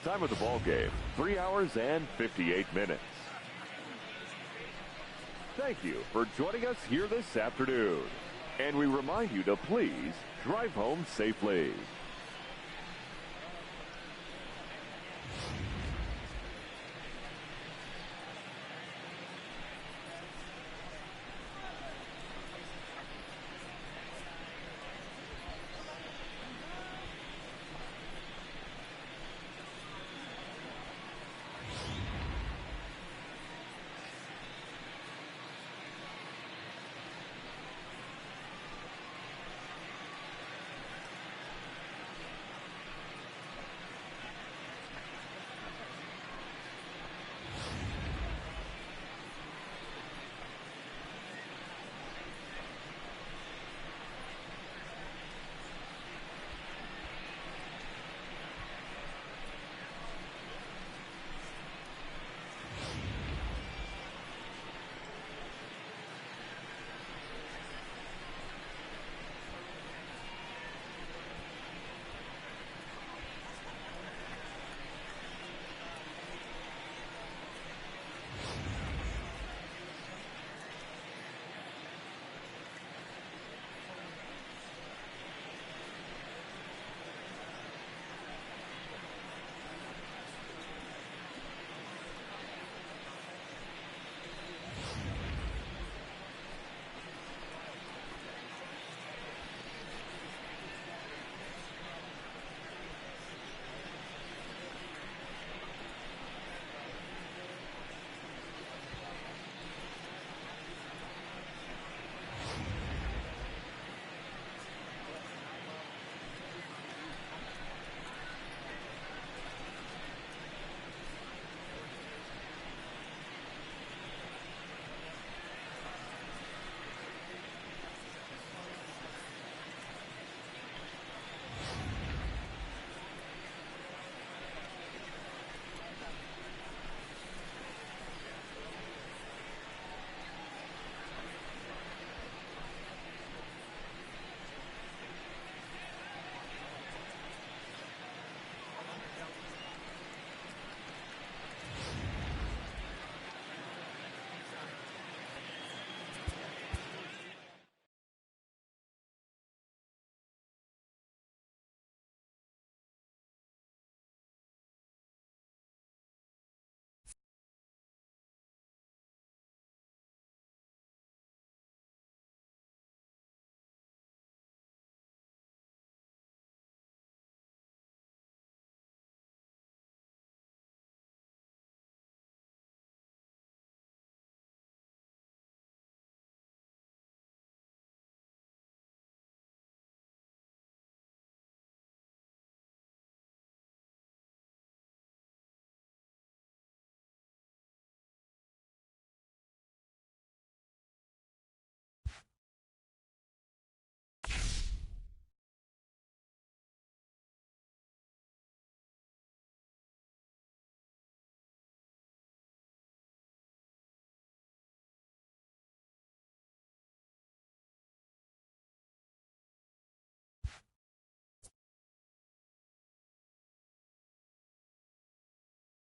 Time of the ball game, 3 hours and 58 minutes. Thank you for joining us here this afternoon. And we remind you to please drive home safely.